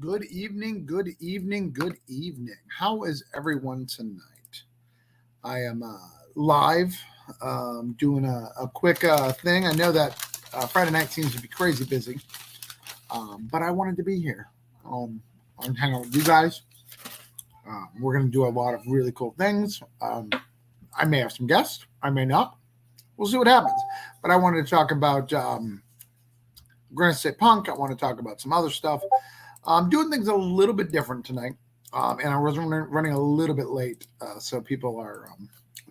Good evening, good evening, good evening. How is everyone tonight? I am live doing a quick thing. I know that Friday night seems to be crazy busy, but I wanted to be here. I'm hanging out with you guys. We're going to do a lot of really cool things. I may have some guests, I may not. We'll see what happens. But I wanted to talk about Granite State Punk. I want to talk about some other stuff. I'm doing things a little bit different tonight, and I was running a little bit late, so people are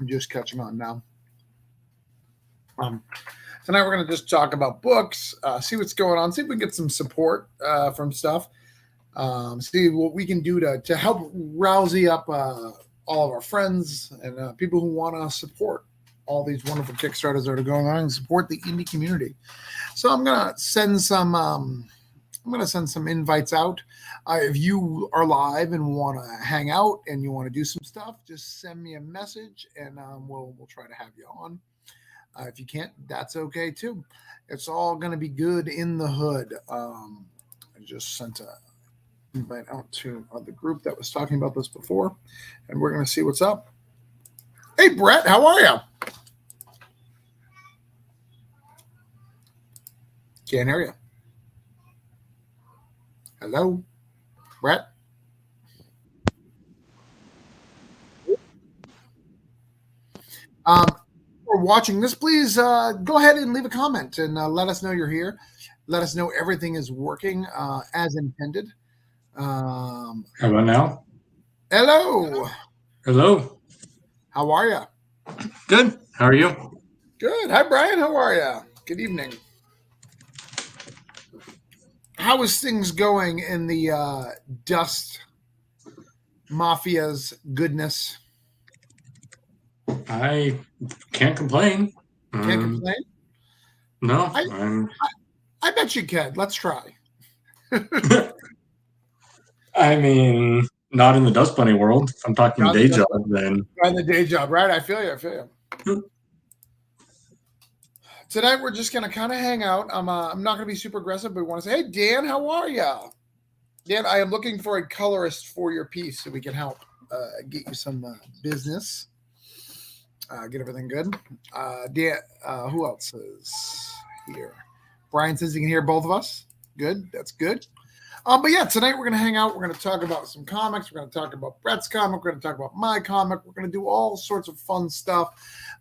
just catching on now. Tonight we're going to just talk about books, see what's going on, see if we can get some support from stuff, see what we can do to help rousey up all of our friends and people who want to support all these wonderful Kickstarters that are going on and support the indie community. So I'm gonna send some invites out. If you are live and want to hang out and you want to do some stuff, just send me a message and we'll try to have you on. If you can't, that's okay too. It's all gonna be good in the hood. I just sent an invite out to the group that was talking about this before, and we're gonna see what's up. Hey Brett, how are you? Can't hear you. Hello, Brett. For watching this, please go ahead and leave a comment and let us know you're here. Let us know everything is working as intended. How about now? Hello. Hello. How are you? Good. How are you? Good. Hi, Brian. How are you? Good evening. How is things going in the Dust Mafia's goodness? I can't complain. Can't complain? No. I bet you can. Let's try. I mean, not in the Dust Bunny world. If I'm talking day job, then... In the day job, right? I feel you. Tonight we're just gonna kind of hang out. I'm not gonna be super aggressive, but we want to say, hey Dan, how are you? Dan, I am looking for a colorist for your piece so we can help get you some business. Get everything good. Dan, who else is here? Brian says he can hear both of us. Good, that's good. But yeah, tonight we're gonna hang out. We're gonna talk about some comics. We're gonna talk about Brett's comic. We're gonna talk about my comic. We're gonna do all sorts of fun stuff.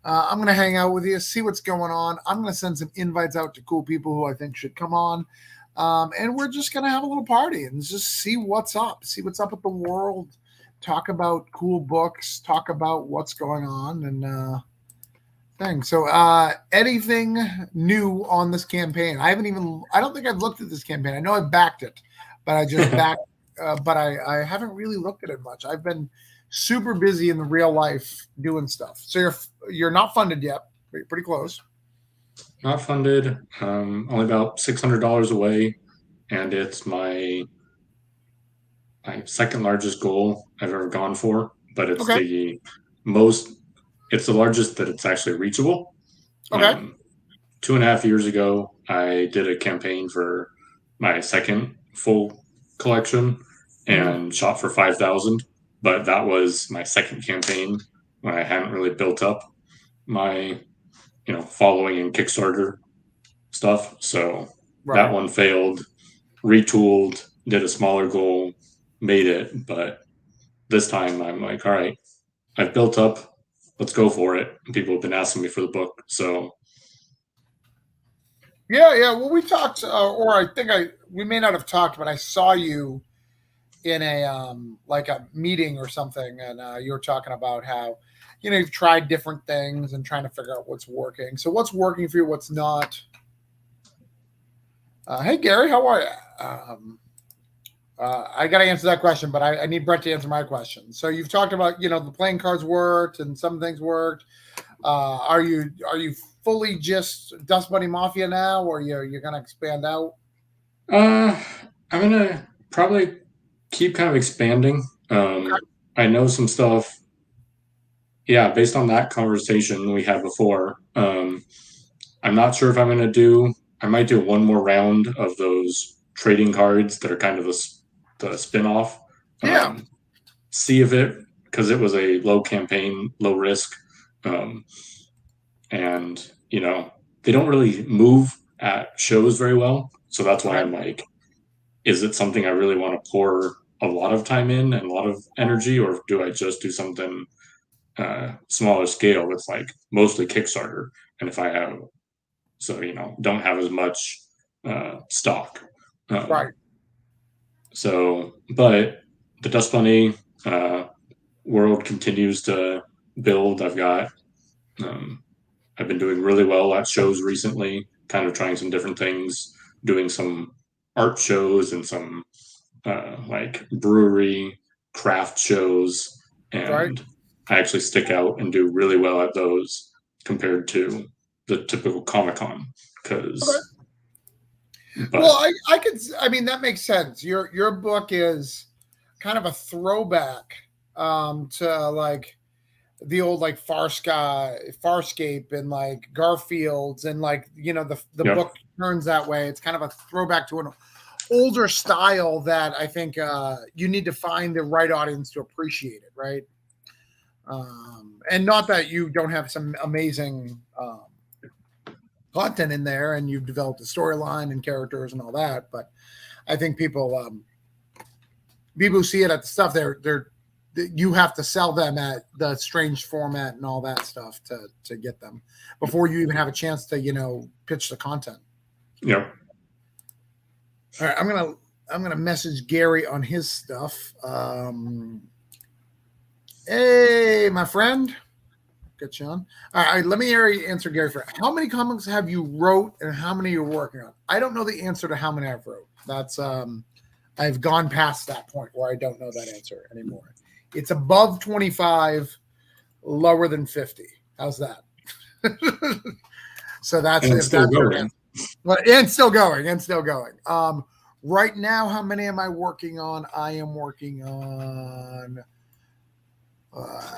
I'm going to hang out with you, see what's going on. I'm going to send some invites out to cool people who I think should come on. And we're just going to have a little party and just see what's up with the world, talk about cool books, talk about what's going on and things. So anything new on this campaign? I don't think I've looked at this campaign. I know I backed it, but I just backed, but I haven't really looked at it much. I've been super busy in the real life doing stuff. So you're not funded yet, but you're pretty close. Not funded. Only about $600 away, and it's my second largest goal I've ever gone for. But it's it's the largest that it's actually reachable. Okay. 2.5 years ago, I did a campaign for my second full collection and shot for 5,000. But that was my second campaign when I hadn't really built up my, following in Kickstarter stuff. So that one failed, retooled, did a smaller goal, made it. But this time I'm like, all right, I've built up, let's go for it. And people have been asking me for the book. So. Yeah. Well, we talked, or I think we may not have talked, but I saw you in a like a meeting or something, and you were talking about how you've tried different things and trying to figure out what's working. So what's working for you, what's not? Hey Gary, how are you? I got to answer that question, but I need Brett to answer my question. So you've talked about the playing cards worked and some things worked. Are you fully just Dust Bunny Mafia now, or you're gonna expand out? I'm gonna probably keep kind of expanding. I know some stuff. Yeah, based on that conversation we had before, I'm not sure if I'm going to I might do one more round of those trading cards that are kind of the the spinoff. Yeah. Sea of It, because it was a low campaign, low risk. And, they don't really move at shows very well. So that's why I'm like, is it something I really want to pour a lot of time in and a lot of energy, or do I just do something smaller scale that's like mostly Kickstarter? And if I have, don't have as much stock. Right. So, but the Dust Bunny world continues to build. I've been doing really well at shows recently, kind of trying some different things, doing some art shows and some like brewery craft shows, and I actually stick out and do really well at those compared to the typical Comic-Con. Well, I mean, that makes sense. Your book is kind of a throwback to like the old like Farscape and like Garfield's, and like the book turns that way. It's kind of a throwback to an older style that I think you need to find the right audience to appreciate it, right? And not that you don't have some amazing content in there and you've developed a storyline and characters and all that, but I think people who see it at the stuff, you have to sell them at the strange format and all that stuff to get them before you even have a chance to pitch the content. Yep. All right, I'm gonna message Gary on his stuff. Hey, my friend, get you on. All right, let me answer Gary for how many comics have you wrote and how many you're working on. I don't know the answer to how many I've wrote. That's I've gone past that point where I don't know that answer anymore. It's above 25, lower than 50. How's that? So that's and still going. And still going. Right now, how many am I working on? I am working on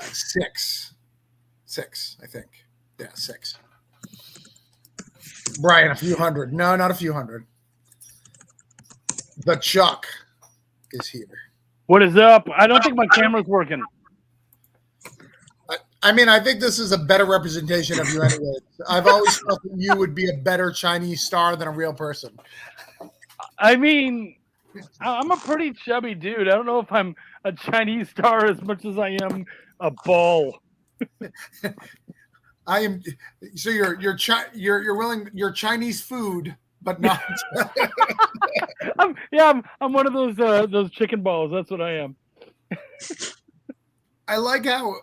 6. 6, I think. Yeah, 6. Brian, a few hundred. No, not a few hundred. The Chuck is here. What is up? I don't think my camera's working. I mean, I think this is a better representation of you anyway. I've always thought that you would be a better Chinese star than a real person. I mean, I'm a pretty chubby dude. I don't know if I'm a Chinese star as much as I am a ball. I am. So you're Chinese food, but not. I'm one of those chicken balls. That's what I am. I like how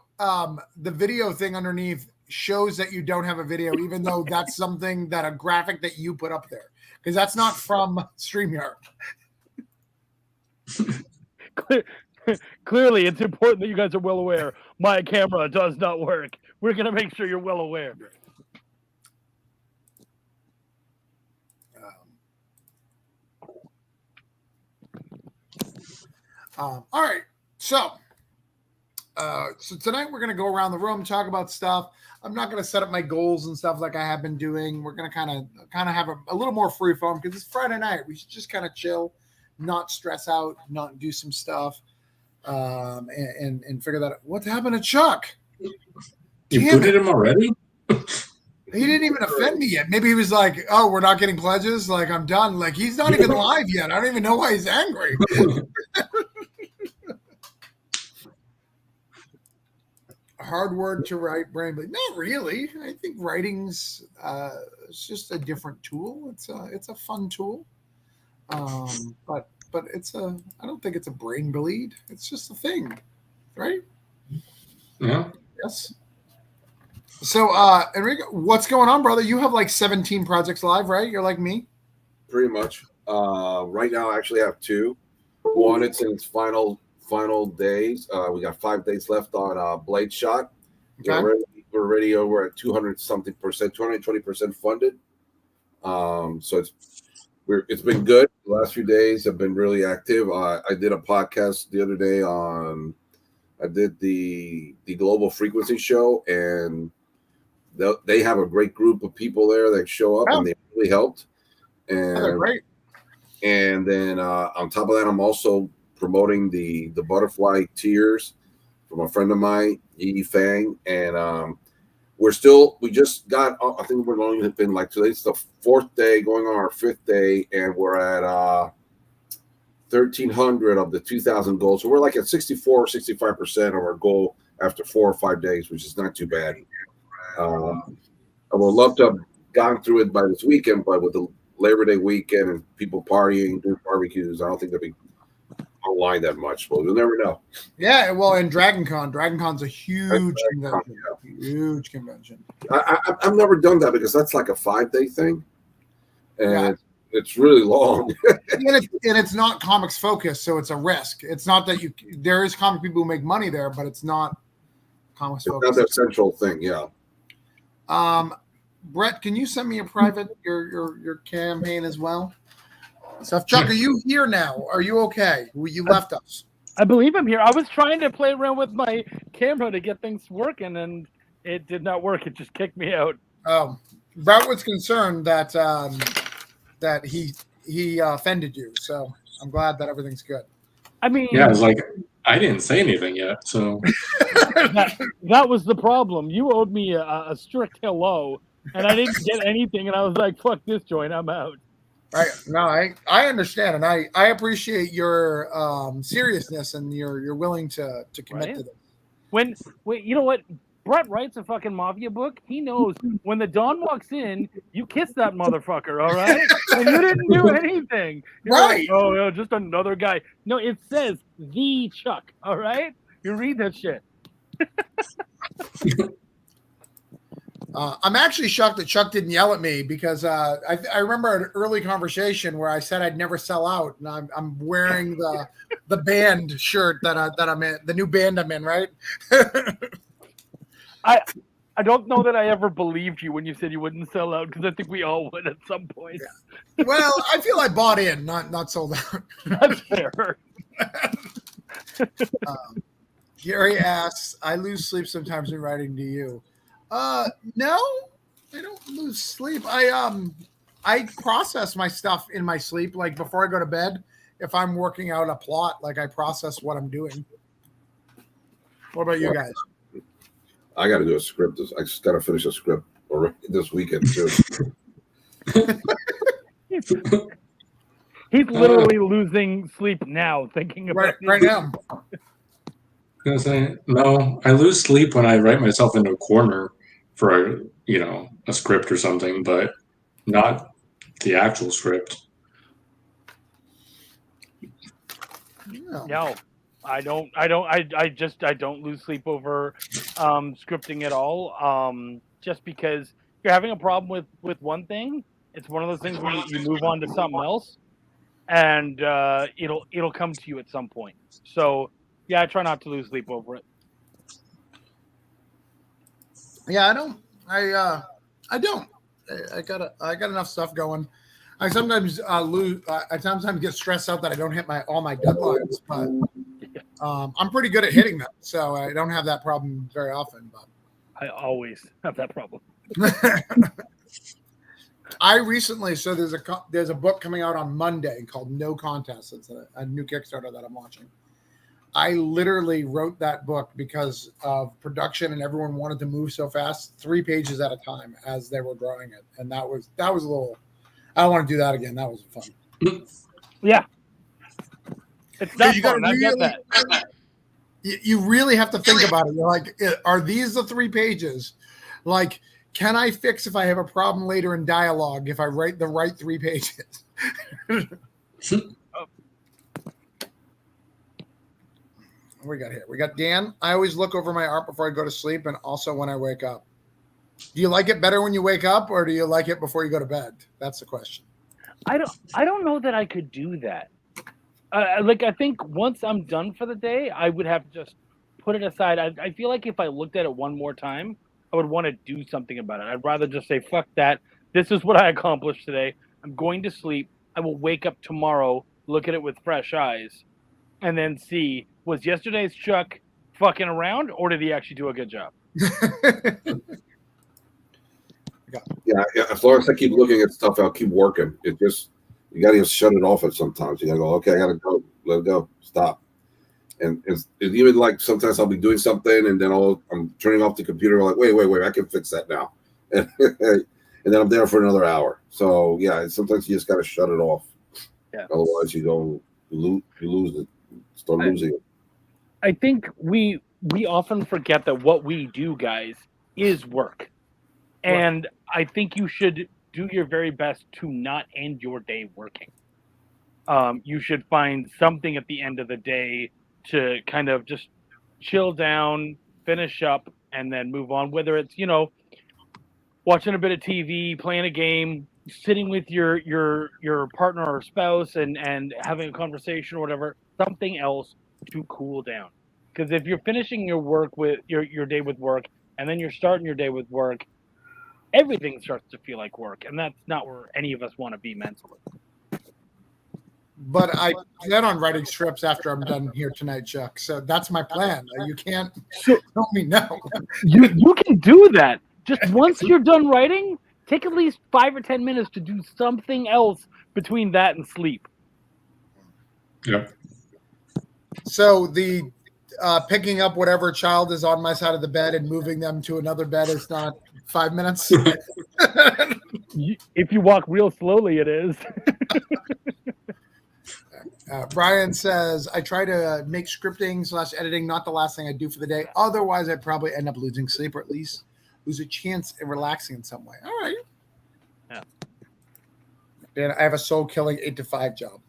the video thing underneath shows that you don't have a video, even though that's something that a graphic that you put up there, because that's not from StreamYard. Clearly, it's important that you guys are well aware. My camera does not work. We're going to make sure you're well aware. All right. So tonight we're going to go around the room, talk about stuff. I'm not going to set up my goals and stuff like I have been doing. We're going to kind of have a little more free form because it's Friday night. We should just kind of chill, not stress out, not do some stuff, and figure that out. What happened to Chuck? You booted him already? He didn't even offend me yet. Maybe he was like, "Oh, we're not getting pledges. Like I'm done." Like he's not even live yet. I don't even know why he's angry. Hard word to write, brain, but not really. I think writing's it's just a different tool. It's a fun tool, but I don't think it's a brain bleed. It's just a thing, right? Yeah. Yes. So, Enrico, what's going on, brother? You have like 17 projects live, right? You're like me. Pretty much. Right now, I actually have 2. One, it's in its final days. We got 5 days left on Blade Shot. Okay. We're already over at 200-something percent, 220% funded. So it's been good. The last few days have been really active. I did a podcast the other day I did the Global Frequency Show, and they have a great group of people there that show up, and they really helped. And they're great. And then on top of that, I'm also promoting the butterfly tears from a friend of mine, Yi Fang, and we just got. I think we're only been like today's the 4th day, going on our 5th day, and we're at 1,300 of the 2,000 goals. So we're like at 64 or 65% of our goal after 4 or 5 days, which is not too bad. I would love to have gone through it by this weekend, but with the Labor Day weekend and people partying, doing barbecues, I don't think they'll be online that much. But we'll never know. Yeah, well, and DragonCon's a huge convention. Yeah. Huge convention. I've never done that because that's like a 5-day thing, and Yeah. it's really long. and it's not comics focused, so it's a risk. It's not that there is comic people who make money there, but it's not comics It's not focused. that central thing. Yeah. Brett, can you send me a private your campaign as well? Stuff. Chuck, are you here now? Are you okay? You left us. I believe I'm here. I was trying to play around with my camera to get things working, and it did not work. It just kicked me out. Oh, Brett was concerned that that he offended you. So I'm glad that everything's good. I mean, Yeah, it's like I didn't say anything yet, so that was the problem. You owed me a strict hello, and I didn't get anything, and I was like, fuck this joint, I'm out. I understand, and I appreciate your seriousness and you're willing to commit Right. to this. When you know what? Brett writes a fucking mafia book. He knows when the Don walks in, you kiss that motherfucker, all right? And you didn't do anything. You're Right. like, oh, yeah, just another guy. No, it says the Chuck, all right? You read that shit. I'm actually shocked that Chuck didn't yell at me because I remember an early conversation where I said I'd never sell out, and I'm wearing the band shirt that I'm in, the new band I'm in, right? I don't know that I ever believed you when you said you wouldn't sell out, because I think we all would at some point. Yeah. Well, I feel I bought in, not sold out. That's fair. Gary asks, I lose sleep sometimes when writing to you. No, I don't lose sleep. I process my stuff in my sleep. Like before I go to bed, if I'm working out a plot, like I process what I'm doing. What about you guys? I got to do a script. I just got to finish a script this weekend too. He's literally losing sleep now thinking about Right now. gonna say no. I lose sleep when I write myself into a corner for a script or something, but not the actual script. Yeah. No, I don't. I don't lose sleep over scripting at all. Just because you're having a problem with one thing, it's one of those things where you move on to something else, and it'll come to you at some point. So yeah, I try not to lose sleep over it. Yeah, I don't. I don't. I got enough stuff going. I sometimes lose. I sometimes get stressed out that I don't hit all my deadlines, but I'm pretty good at hitting them, so I don't have that problem very often. But I always have that problem. I recently, so there's a book coming out on Monday called No Contest. It's a new Kickstarter that I'm watching. I literally wrote that book because of production and everyone wanted to move so fast, 3 pages at a time as they were drawing it. And that was a little, I don't want to do that again. That was fun. Yeah. It's not You gotta fun. I get that. You really have to think about it. You're like, are these the 3 pages? Like, can I fix if I have a problem later in dialogue if I write the right 3 pages? What we got here? We got Dan. I always look over my art before I go to sleep and also when I wake up. Do you like it better when you wake up or do you like it before you go to bed? That's the question. I don't know that I could do that. I think once I'm done for the day, I would have to just put it aside. I feel like if I looked at it one more time, I would want to do something about it. I'd rather just say, fuck that. This is what I accomplished today. I'm going to sleep. I will wake up tomorrow, look at it with fresh eyes, and then see, was yesterday's Chuck fucking around or did he actually do a good job? Yeah. As long as I keep looking at stuff, I'll keep working. It just You got to just shut it off at sometimes. You got to go, okay, I got to go. Let it go. Stop. And it's even like sometimes I'll be doing something and then I'm turning off the computer. I'm like, wait, I can fix that now. And then I'm there for another hour. So, yeah, sometimes you just got to shut it off. Yeah. Otherwise, you lose it. Start losing it. I think we often forget that what we do, guys, is work. And I think you should do your very best to not end your day working. You should find something at the end of the day to kind of just chill down, finish up, and then move on. Whether it's, watching a bit of TV, playing a game, sitting with your partner or spouse and having a conversation or whatever, something else to cool down. Because if you're finishing your work with your day with work and then you're starting your day with work, everything starts to feel like work, and that's not where any of us want to be mentally. But I plan on writing scripts after I'm done here tonight, Chuck. So that's my plan. You can't tell me no. You can do that. Just once you're done writing, take at least 5 or 10 minutes to do something else between that and sleep. Yeah. So the picking up whatever child is on my side of the bed and moving them to another bed is not 5 minutes. If you walk real slowly, it is. Brian says, I try to make scripting / editing not the last thing I do for the day. Otherwise, I'd probably end up losing sleep or at least lose a chance in relaxing in some way. All right. Yeah. Dan, I have a soul-killing 8 to 5 job.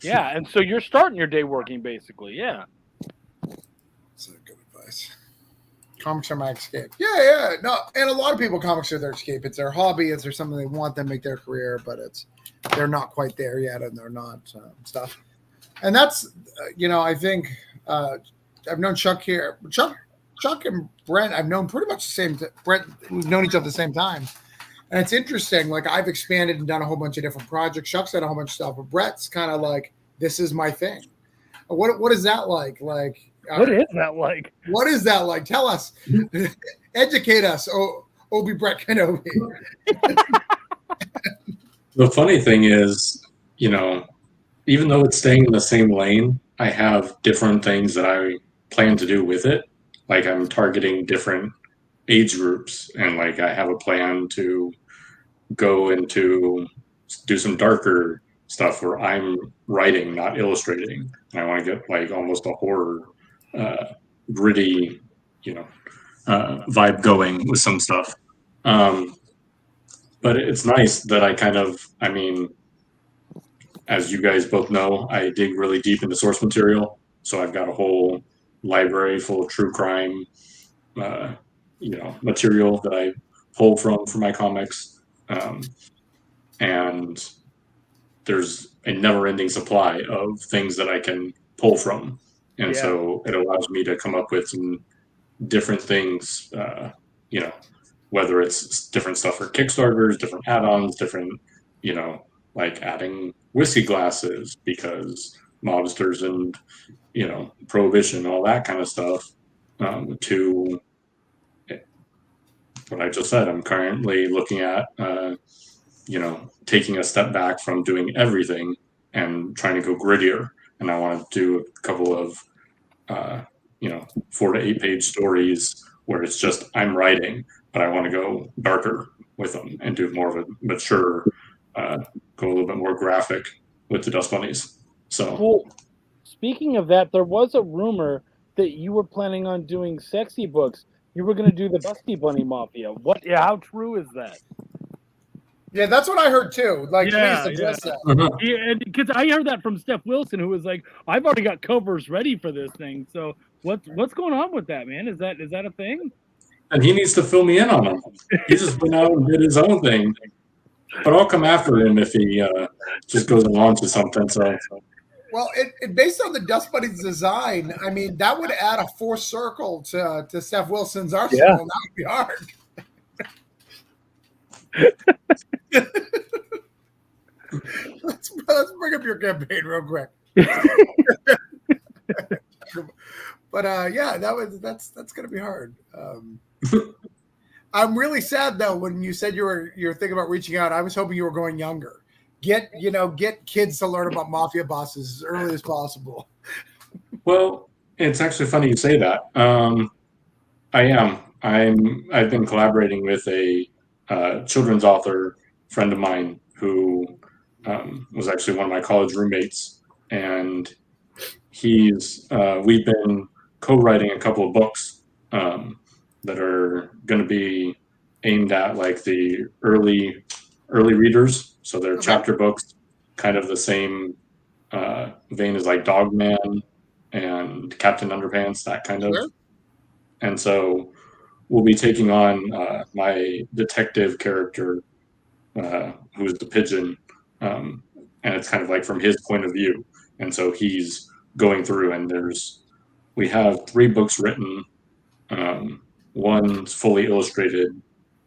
Yeah, and so you're starting your day working, basically. Yeah. That's good advice. Comics are my escape. Yeah. No, and a lot of people, comics are their escape. It's their hobby. It's their something they want to make their career, but they're not quite there yet, and they're not stuff. And that's, I think I've known Chuck here. Chuck and Brent, I've known pretty much the same. Brent, we've known each other at the same time. And it's interesting. Like, I've expanded and done a whole bunch of different projects. Chuck's done a whole bunch of stuff, but Brett's kind of like, this is my thing. What is that like? Like, what is that like? What is that like? Tell us. Educate us, Obi Brett Kenobi. The funny thing is, even though it's staying in the same lane, I have different things that I plan to do with it. Like, I'm targeting different age groups, and like I have a plan to go into do some darker stuff where I'm writing, not illustrating. And I want to get like almost a horror, gritty, vibe going with some stuff. But it's nice that as you guys both know, I dig really deep into source material. So I've got a whole library full of true crime, material that I pull from for my comics. And there's a never-ending supply of things that I can pull from. And so it allows me to come up with some different things, whether it's different stuff for Kickstarters, different add-ons, different, like adding whiskey glasses because mobsters and, prohibition, all that kind of stuff, to what I just said. I'm currently looking at, taking a step back from doing everything and trying to go grittier. And I want to do a couple of, 4 to 8 page stories where it's just I'm writing, but I want to go darker with them and do more of a mature, go a little bit more graphic with the Dust Bunnies. So, well, speaking of that, there was a rumor that you were planning on doing sexy books. You were going to do the Dusty Bunny Mafia. How true is that? Yeah, that's what I heard too. Like, please address that. Yeah, because I heard that from Steph Wilson, who was like, "I've already got covers ready for this thing." So, what's going on with that, man? Is that a thing? And he needs to fill me in on them. He just went out and did his own thing. But I'll come after him if he just goes and launches something. So, well, it based on the Dust Bunnies design, I mean, that would add a 4 circle to Steph Wilson's arsenal. Yeah. And that would be hard. let's bring up your campaign real quick. But that's gonna be hard. I'm really sad though when you said you're thinking about reaching out. I was hoping you were going younger. Get kids to learn about mafia bosses as early as possible. Well, it's actually funny you say that. I am. I've been collaborating with a children's author friend of mine who was actually one of my college roommates, and we've been co-writing a couple of books that are going to be aimed at like the early readers. So they're chapter books, kind of the same vein as like Dogman and Captain Underpants, that kind of. And so we'll be taking on my detective character, who's the pigeon, and it's kind of like from his point of view. And so he's going through, and we have 3 books written. One's fully illustrated,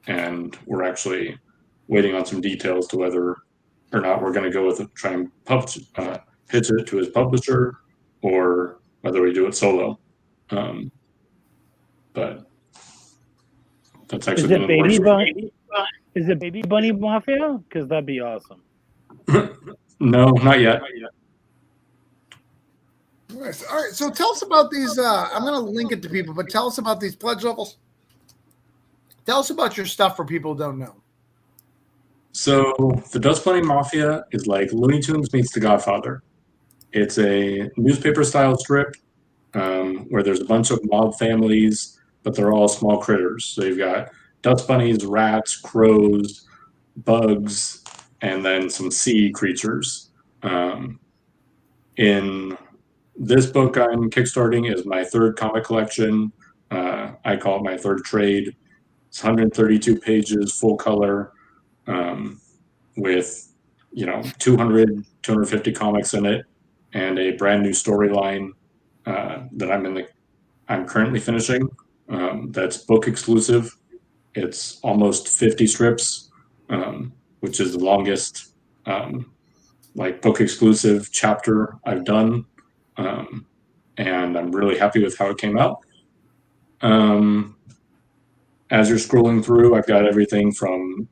and we're actually waiting on some details to whether or not we're going to go with it, try and pitch it to his publisher, or whether we do it solo. But that's actually Is it Baby Bunny Mafia? Because that'd be awesome. No, not yet. Nice. All right, so tell us about these. I'm going to link it to people, but tell us about these pledge levels. Tell us about your stuff for people who don't know. So the Dust Bunny Mafia is like Looney Tunes meets The Godfather. It's a newspaper-style strip where there's a bunch of mob families, but they're all small critters. So you've got dust bunnies, rats, crows, bugs, and then some sea creatures. In this book I'm kickstarting is my 3rd comic collection. I call it my 3rd trade. It's 132 pages, full color, with 250 comics in it, and a brand new storyline that I'm currently finishing. That's book exclusive. It's almost 50 strips, which is the longest book exclusive chapter I've done, and I'm really happy with how it came out. As you're scrolling through, I've got everything from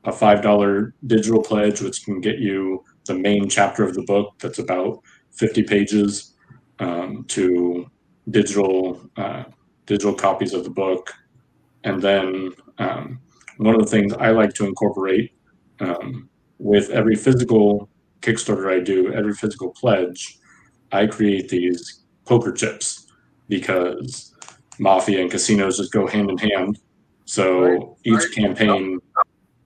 a $5 digital pledge, which can get you the main chapter of the book that's about 50 pages, to digital copies of the book. And then one of the things I like to incorporate with every physical Kickstarter I do, every physical pledge, I create these poker chips, because mafia and casinos just go hand in hand. So each campaign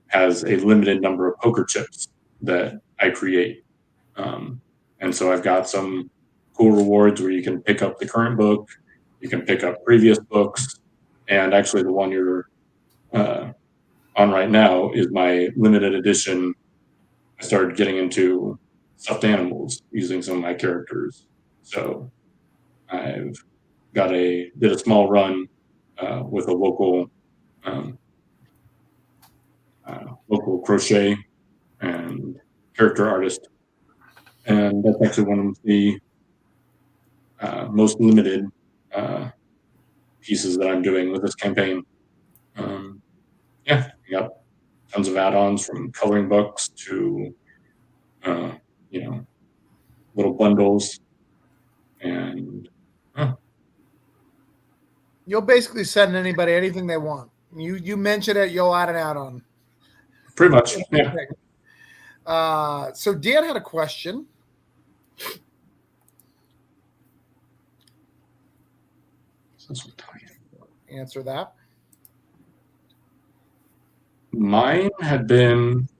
has a limited number of poker chips that I create. And so I've got some cool rewards where you can pick up the current book, you can pick up previous books, and actually the one you're on right now is my limited edition. I started getting into stuffed animals using some of my characters. So I've did a small run with a local crochet and character artist, and that's actually one of the most limited pieces that I'm doing with this campaign. I got tons of add-ons, from coloring books to little bundles, and You'll basically send anybody anything they want. You mention it, you'll add an add-on. Pretty much, yeah. So Dan had a question. Answer that. Mine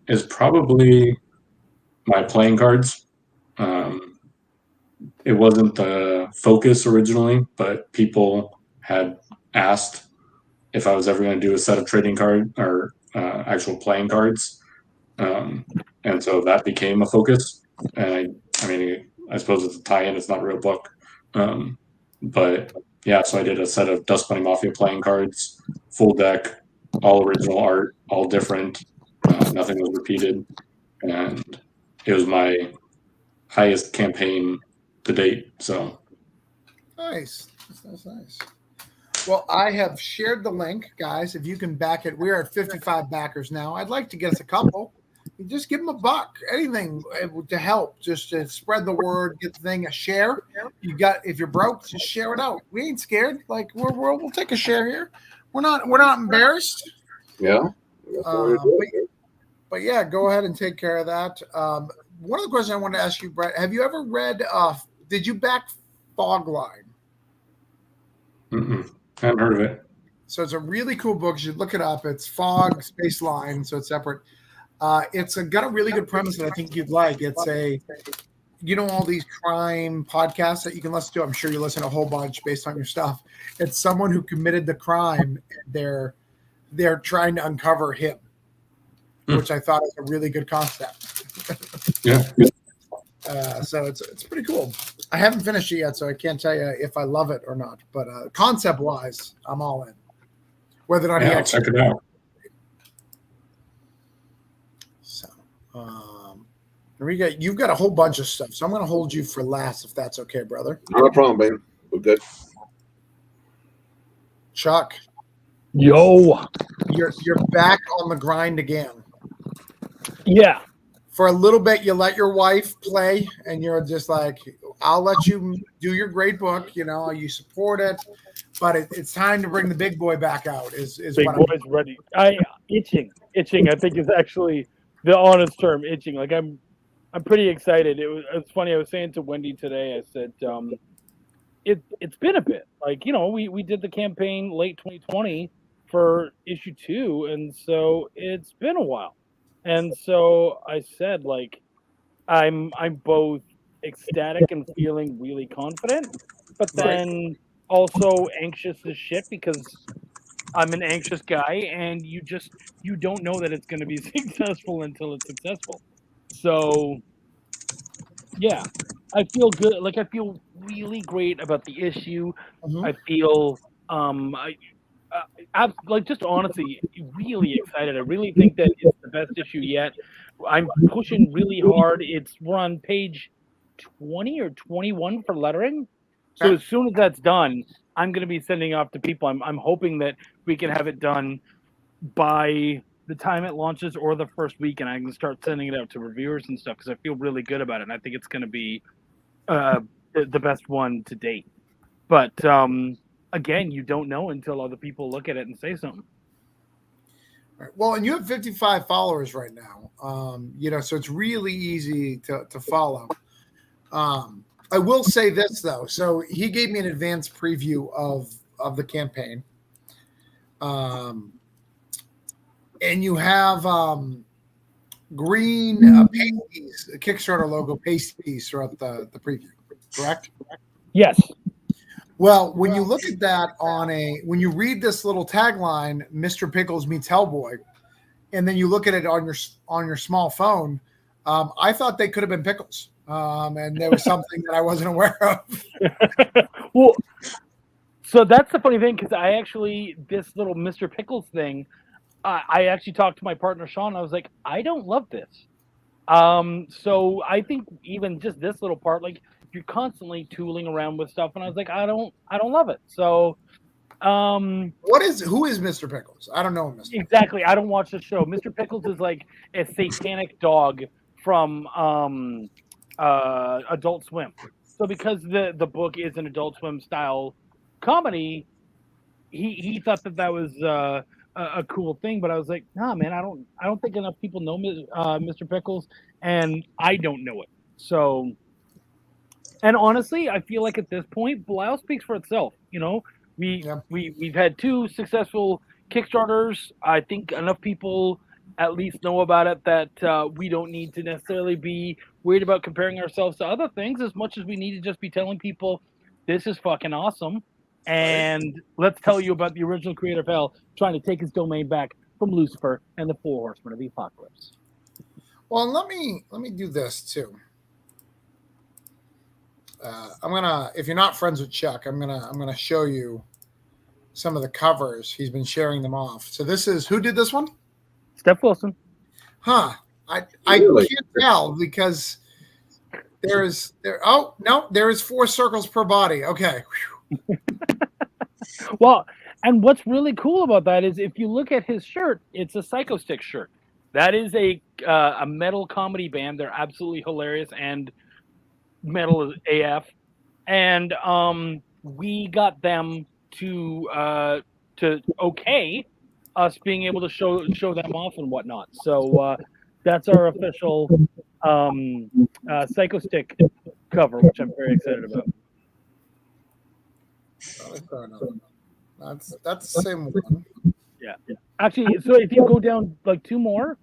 is probably my playing cards. It wasn't the focus originally, but people had asked if I was ever going to do a set of trading card or actual playing cards. And so that became a focus. And I suppose it's a tie-in, it's not a real book. But yeah, so I did a set of Dust Bunny Mafia playing cards, full deck, all original art, all different. Nothing was repeated. And it was my highest campaign to date. So nice. That's nice. Well, I have shared the link, guys. If you can back it, we're at 55 backers now. I'd like to get us a couple. You just give them a buck, anything to help, just to spread the word, get the thing a share. You got, if you're broke, just share it out. We ain't scared. Like we'll take a share here. We're not embarrassed. Yeah. But yeah, go ahead and take care of that. One of the questions I wanted to ask you, Brett, have you ever read? Did you back Fogline? Mm-mm. I haven't heard of it. So it's a really cool book. You should look it up. It's Fog Space Line, so it's separate. It's got a really good premise that I think you'd like. It's all these crime podcasts that you can listen to. I'm sure you listen to a whole bunch based on your stuff. It's someone who committed the crime. And they're trying to uncover him, which I thought is a really good concept. Yeah. So it's pretty cool. I haven't finished it yet, so I can't tell you if I love it or not. But concept wise, I'm all in. Whether or not I'll check it out. So you've got a whole bunch of stuff. So I'm going to hold you for last, if that's okay, brother. Not a problem, baby. We're good. Chuck, Yo. you're back on the grind again. Yeah. For a little bit, you let your wife play, and you're just like, I'll let you do your great book. You support it, but it's time to bring the big boy back out. Is Big what boy's ready. Itching. I think is actually the honest term. Itching. Like I'm pretty excited. It's funny. I was saying to Wendy today. I said, it's been a bit. Like we did the campaign late 2020 for issue 2, and so it's been a while. And so I said, like, I'm both ecstatic and feeling really confident, but then also anxious as shit because I'm an anxious guy, and you don't know that it's going to be successful until it's successful. So, yeah, I feel good. Like I feel really great about the issue. Mm-hmm. I feel I'm like just honestly really excited. I really think that it's the best issue yet. I'm pushing really hard. We're on page 20 or 21 for lettering. So as soon as that's done, I'm going to be sending off to people. I'm hoping that we can have it done by the time it launches or the first week, and I can start sending it out to reviewers and stuff because I feel really good about it. And I think it's going to be the best one to date. But again, you don't know until other people look at it and say something. Right. Well, and you have 55 followers right now, so it's really easy to follow. I will say this though. So he gave me an advanced preview of the campaign. And you have green pasties, a Kickstarter logo pasties throughout the preview, correct? Yes. Well, when you look at that when you read this little tagline, Mr. Pickles meets Hellboy, and then you look at it on your small phone, I thought they could have been pickles. And there was something that I wasn't aware of. Well, so that's the funny thing, because this little Mr. Pickles thing, I actually talked to my partner, Sean. I was like, I don't love this. So I think even just this little part, like, you're constantly tooling around with stuff, and I was like, I don't love it. So, who is Mr. Pickles? I don't know him. Exactly. I don't watch the show. Mr. Pickles is like a satanic dog from Adult Swim. So because the book is an Adult Swim style comedy, he thought that was a cool thing. But I was like, nah, man, I don't think enough people know Mr. Pickles, and I don't know it. So. And honestly, I feel like at this point, Belial speaks for itself. We've had 2 successful Kickstarters. I think enough people at least know about it that we don't need to necessarily be worried about comparing ourselves to other things as much as we need to just be telling people this is fucking awesome. And let's tell you about the original creator of Hell trying to take his domain back from Lucifer and the 4 Horsemen of the Apocalypse. Well, let me do this too. I'm gonna, if you're not friends with Chuck, I'm gonna show you some of the covers. He's been sharing them off. So this is, who did this one? Steph Wilson. I can't tell because there is 4 circles per body. Okay. Well, and what's really cool about that is if you look at his shirt, it's a Psycho Stick shirt. That is a metal comedy band. They're absolutely hilarious and metal AF. And we got them to okay us being able to show them off and whatnot. So that's our official Psycho Stick cover, which I'm very excited about. That's the same one. Yeah. Actually, so if you go down like two more,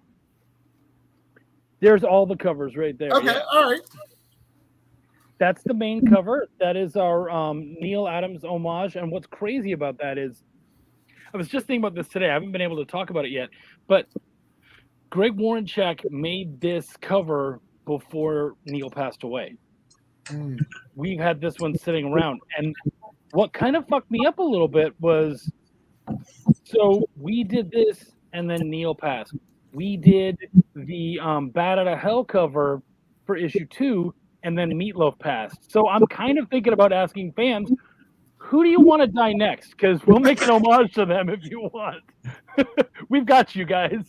there's all the covers right there. Okay, yeah. all right. That's the main cover. That is our Neil Adams homage. And what's crazy about that is, I was just thinking about this today. I haven't been able to talk about it yet, but Greg Warrenchak made this cover before Neil passed away. We've had this one sitting around, and what kind of fucked me up a little bit was, so we did this, and then Neil passed. We did the Bat Out of Hell cover for issue 2, and then Meatloaf passed. So I'm kind of thinking about asking fans, who do you want to die next? Because we'll make an homage to them if you want. We've got you guys.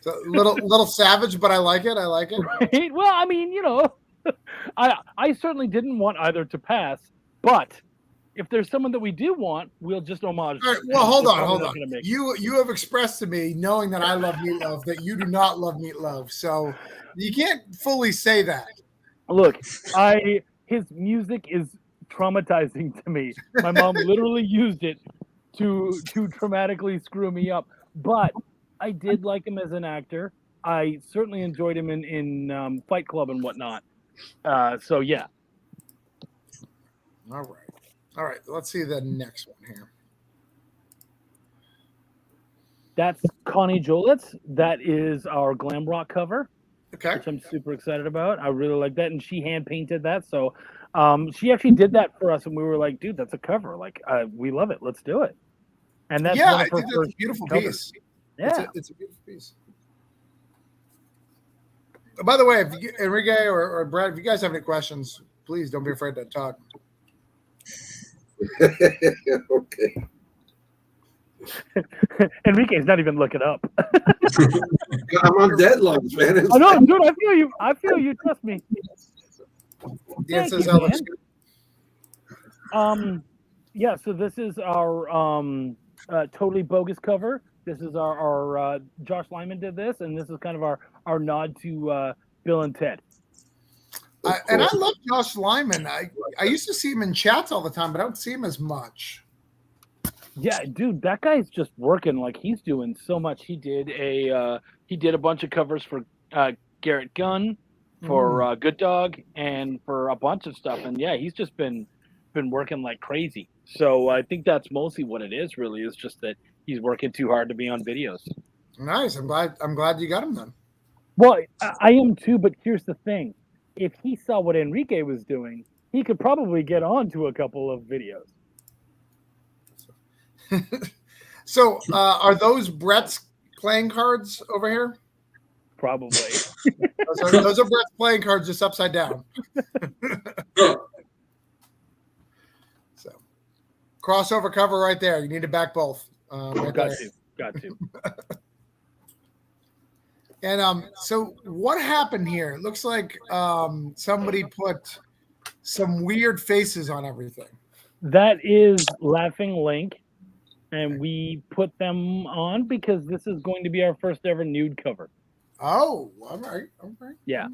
So little savage, but I like it. I like it. Right? Well, I mean, I certainly didn't want either to pass, but if there's someone that we do want, we'll just homage. All right, well, hold on. You have expressed to me, knowing that I love Meatloaf, that you do not love Meatloaf. So you can't fully say that. Look, his music is traumatizing to me. My mom literally used it to dramatically screw me up. But I did like him as an actor. I certainly enjoyed him in Fight Club and whatnot. So yeah. All right. Let's see the next one here. That's Connie Jolitz. That is our glam rock cover. Okay. Which I'm super excited about. I really like that, and she hand painted that. So she actually did that for us, and we were like, "Dude, that's a cover. Like, we love it. Let's do it." And that's I think that's a beautiful piece. Yeah, it's a beautiful piece. By the way, if you, Enrique or Brad, if you guys have any questions, please don't be afraid to talk. Okay. Enrique's not even looking up. I'm on deadlines, man. Oh no, dude, I feel you. I feel you. Trust me. Dan says that looks good. Yeah. So this is our totally bogus cover. This is our Josh Lyman did this, and this is kind of our nod to Bill and Ted. And I love Josh Lyman. I used to see him in chats all the time, but I don't see him as much. Yeah, dude, that guy's just working. Like, he's doing so much. He did a bunch of covers for Garrett Gunn, for Good Dog, and for a bunch of stuff. And yeah, he's just been working like crazy. So I think that's mostly what it is. Really, is just that he's working too hard to be on videos. Nice. I'm glad you got him then. Well, I am too. But here's the thing: if he saw what Enrique was doing, he could probably get on to a couple of videos. So, are those Brett's playing cards over here? Probably. those are Brett's playing cards, just upside down. So, crossover cover right there. You need to back both. Got to. And so what happened here? It looks like somebody put some weird faces on everything. That is Laughing Link. And we put them on because this is going to be our first ever nude cover. Oh, all right. Yeah.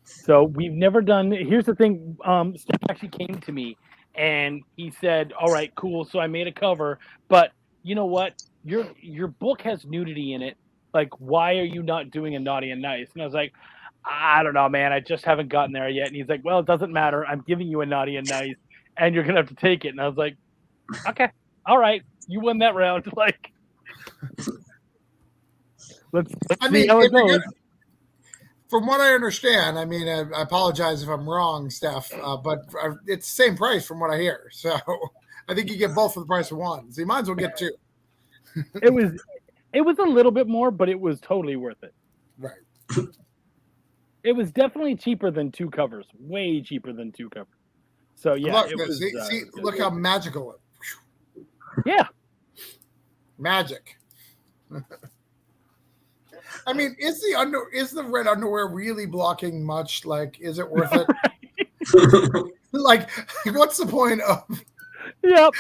So we've never done. Here's the thing. Steph actually came to me and he said, "All right, cool. So I made a cover, but you know what? Your book has nudity in it. Like, why are you not doing a naughty and nice?" And I was like, "I don't know, man. I just haven't gotten there yet." And he's like, "Well, it doesn't matter. I'm giving you a naughty and nice, and you're gonna have to take it." And I was like, "Okay. All right, you win that round." Like, let's see how it goes. From what I understand, I mean, I apologize if I'm wrong, Steph, but it's the same price from what I hear. So I think you get both for the price of one. So you might as well get two. It was a little bit more, but it was totally worth it. Right. It was definitely cheaper than two covers. Way cheaper than two covers. So yeah, Look, it was. look how magical it. Yeah. Magic. I mean, is the red underwear really blocking much? Like, is it worth it? Like, what's the point of? Yep.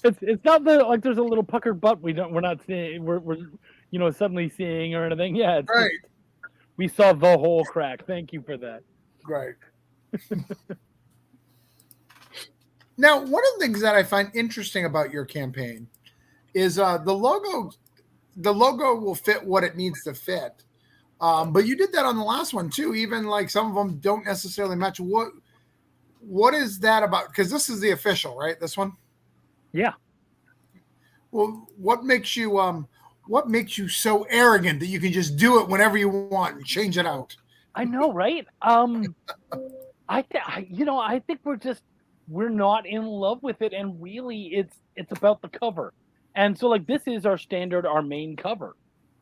It's not like there's a little puckered butt we're not seeing we're suddenly seeing or anything. Yeah, it's Right. we saw the whole crack. Thank you for that. Right. Now, one of the things that I find interesting about your campaign is the logo. The logo will fit what it needs to fit, but you did that on the last one too. Even like some of them don't necessarily match. What is that about? Because this is the official, right? This one. Yeah. Well, what makes you so arrogant that you can just do it whenever you want and change it out? I know, right? I think we're not in love with it, and really, it's about the cover. And so, like, this is our main cover,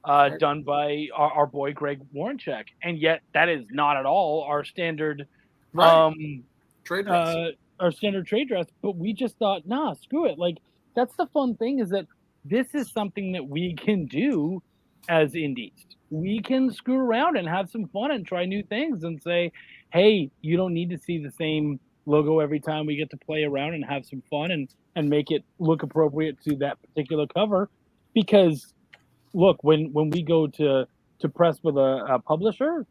Right. done by our boy Greg Warrencheck, and yet that is not at all our standard, Right. Trade dress. our standard trade dress. But we just thought, nah, screw it. Like, that's the fun thing, is that this is something that we can do as indies. We can screw around and have some fun and try new things and say, hey, you don't need to see the same logo every time. We get to play around and have some fun and make it look appropriate to that particular cover. Because look, when we go to press with a publisher,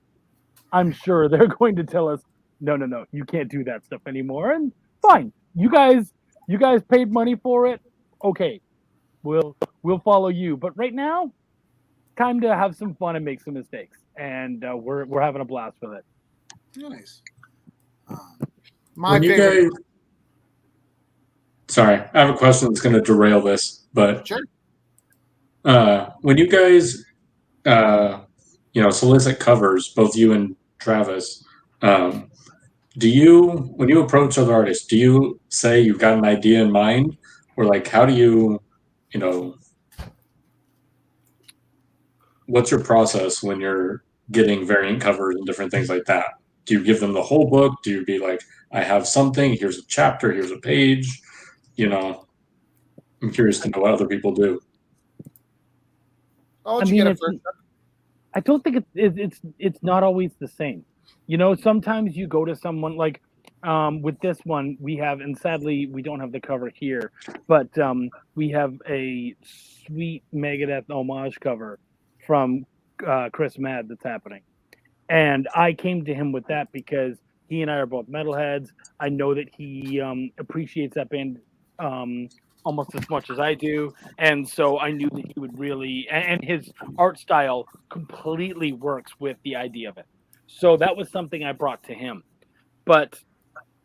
I'm sure they're going to tell us, no, you can't do that stuff anymore. And fine, you guys paid money for it. Okay, we'll follow you. But right now, time to have some fun and make some mistakes, and we're having a blast with it. Nice. My favorite. Sorry, I have a question that's going to derail this, but sure. When you guys, solicit covers, both you and Travis, when you approach other artists, do you say you've got an idea in mind, or like how do you, what's your process when you're getting variant covers and different things like that? Do you give them the whole book? Do you be like, I have something, here's a chapter, here's a page? I'm curious to know what other people do. I don't think it's not always the same. Sometimes you go to someone like with this one we have, and sadly we don't have the cover here, but we have a sweet Megadeth homage cover from Chris Mad that's happening. And I came to him with that because he and I are both metalheads. I know that he appreciates that band almost as much as I do. And so I knew that he would really, and his art style completely works with the idea of it. So that was something I brought to him. But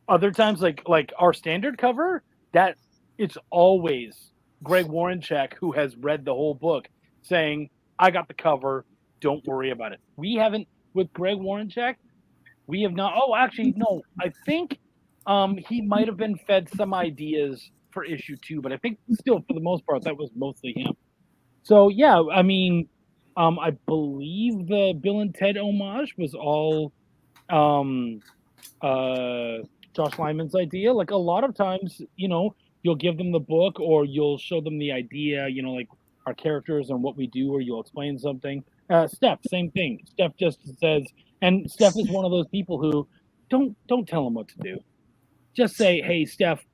other times, like our standard cover, that it's always Greg Warrencheck, who has read the whole book, saying, I got the cover, don't worry about it. We haven't, with Greg Warrencheck, we have not. Oh, actually, no. I think he might have been fed some ideas for issue 2, but I think still, for the most part, that was mostly him. So, yeah, I mean, I believe the Bill and Ted homage was all Josh Lyman's idea. Like, a lot of times, you'll give them the book or you'll show them the idea, like our characters and what we do, or you'll explain something. Steph, same thing. Steph just says, and Steph is one of those people who don't tell him what to do. Just say, hey, Steph,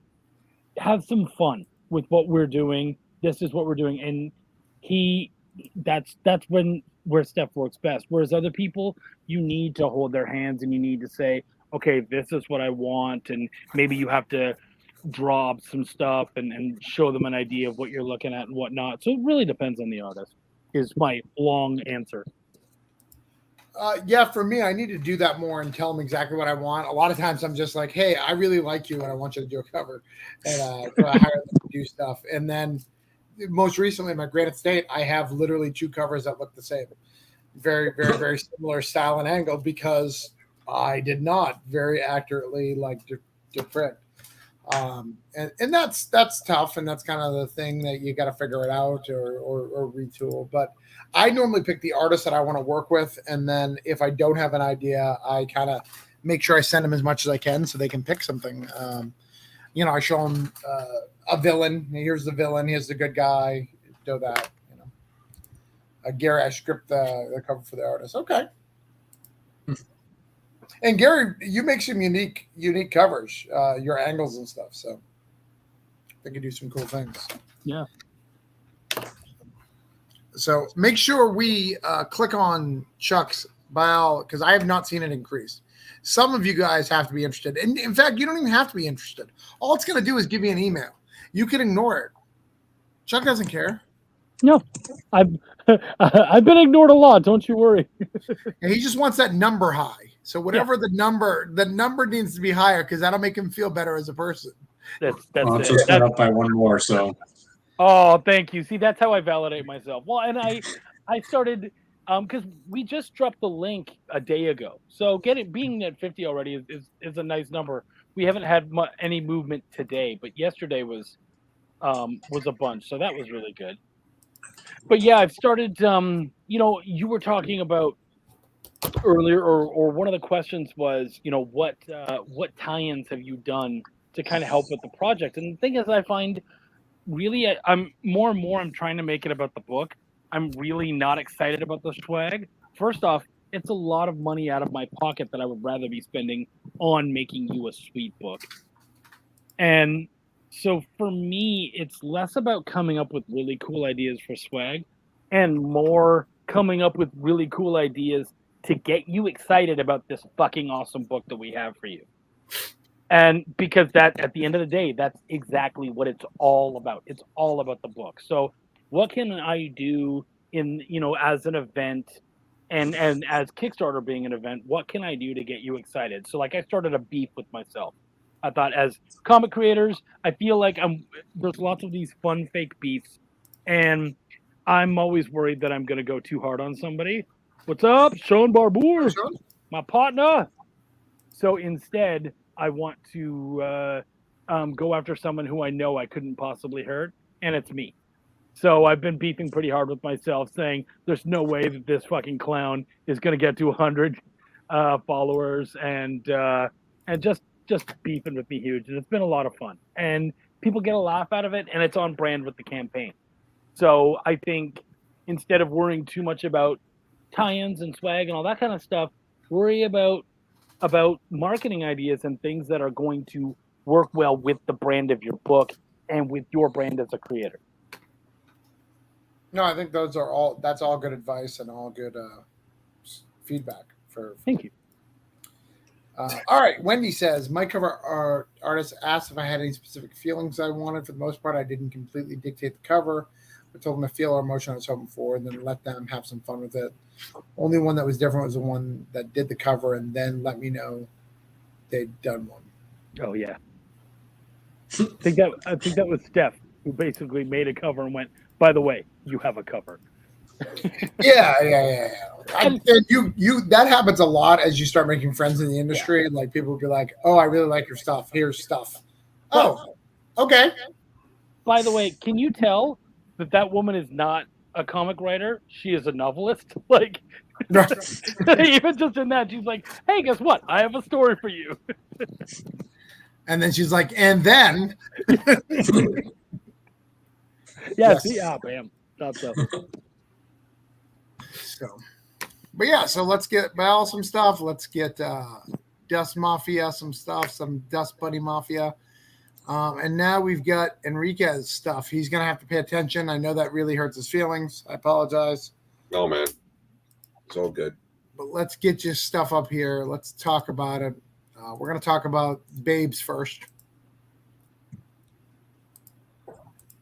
have some fun with what we're doing. This is what we're doing. And that's where Steph works best. Whereas other people, you need to hold their hands and you need to say, okay, this is what I want. And maybe you have to draw up some stuff and show them an idea of what you're looking at and whatnot. So it really depends on the artist, is my long answer. Yeah, for me, I need to do that more and tell them exactly what I want. A lot of times I'm just like, hey, I really like you and I want you to do a cover. And so I hire them to do stuff. And then most recently, my Granite State, I have literally 2 covers that look the same. Very, very, very similar style and angle, because I did not very accurately to print. And that's tough, and that's kind of the thing that you got to figure it out or retool. But I normally pick the artist that I want to work with, and then if I don't have an idea, I kind of make sure I send them as much as I can so they can pick something. I show them a villain. Here's the villain. Here's the good guy. Do that. Gary, I script the cover for the artist. Okay. And Gary, you make some unique covers, your angles and stuff. So they can do some cool things. Yeah. So make sure we click on Chuck's bio because I have not seen it increase. Some of you guys have to be interested. And in fact, you don't even have to be interested. All it's going to do is give you an email. You can ignore it. Chuck doesn't care. No, I've been ignored a lot. Don't you worry. And he just wants that number high. So whatever the number needs to be higher because that'll make him feel better as a person. That's It's just went up by one more. So. Oh, thank you. See, that's how I validate myself. Well, and I started because we just dropped the link a day ago. So being at 50 already is a nice number. We haven't had any movement today, but yesterday was a bunch. So that was really good. But yeah, I've started. You were talking about earlier, or one of the questions was, what tie-ins have you done to kind of help with the project? And the thing is, I find really, I'm more and more. I'm trying to make it about the book. I'm really not excited about the swag. First off, it's a lot of money out of my pocket that I would rather be spending on making you a sweet book. And so for me, it's less about coming up with really cool ideas for swag and more coming up with really cool ideas to get you excited about this fucking awesome book that we have for you. And because that, at the end of the day, that's exactly what it's all about. It's all about the book. So what can I do as an event and as Kickstarter being an event, what can I do to get you excited? So like I started a beef with myself. I thought as comic creators, I feel like there's lots of these fun fake beefs, and I'm always worried that I'm going to go too hard on somebody. What's up, Sean Barbour, my partner? So instead, I want to go after someone who I know I couldn't possibly hurt, and it's me. So I've been beefing pretty hard with myself, saying there's no way that this fucking clown is going to get to 100 followers, and just beefing with me huge, and it's been a lot of fun, and people get a laugh out of it, and it's on brand with the campaign. So I think instead of worrying too much about tie-ins and swag and all that kind of stuff, worry about marketing ideas and things that are going to work well with the brand of your book and with your brand as a creator. No, I think that's all good advice and all good feedback for Thank you. All right. Wendy says, my cover artist asked if I had any specific feelings I wanted. For the most part, I didn't completely dictate the cover. I told them to feel our emotion I was hoping for and then let them have some fun with it. Only one that was different was the one that did the cover and then let me know they'd done one. Oh, yeah. I think that was Steph, who basically made a cover and went, by the way, you have a cover. Yeah. And you that happens a lot as you start making friends in the industry. Yeah. Like people will be like, "Oh, I really like your stuff. Here's stuff." Oh, okay. By the way, can you tell that woman is not a comic writer? She is a novelist. Like, even just in that, she's like, "Hey, guess what? I have a story for you." And then she's like, "And then." Yes. Bam. Thought so. So let's get Bell some stuff. Let's get Dust Mafia some stuff, some Dust Buddy Mafia. And now we've got Enriquez stuff. He's going to have to pay attention. I know that really hurts his feelings. I apologize. No, man. It's all good. But let's get your stuff up here. Let's talk about it. We're going to talk about Babes first.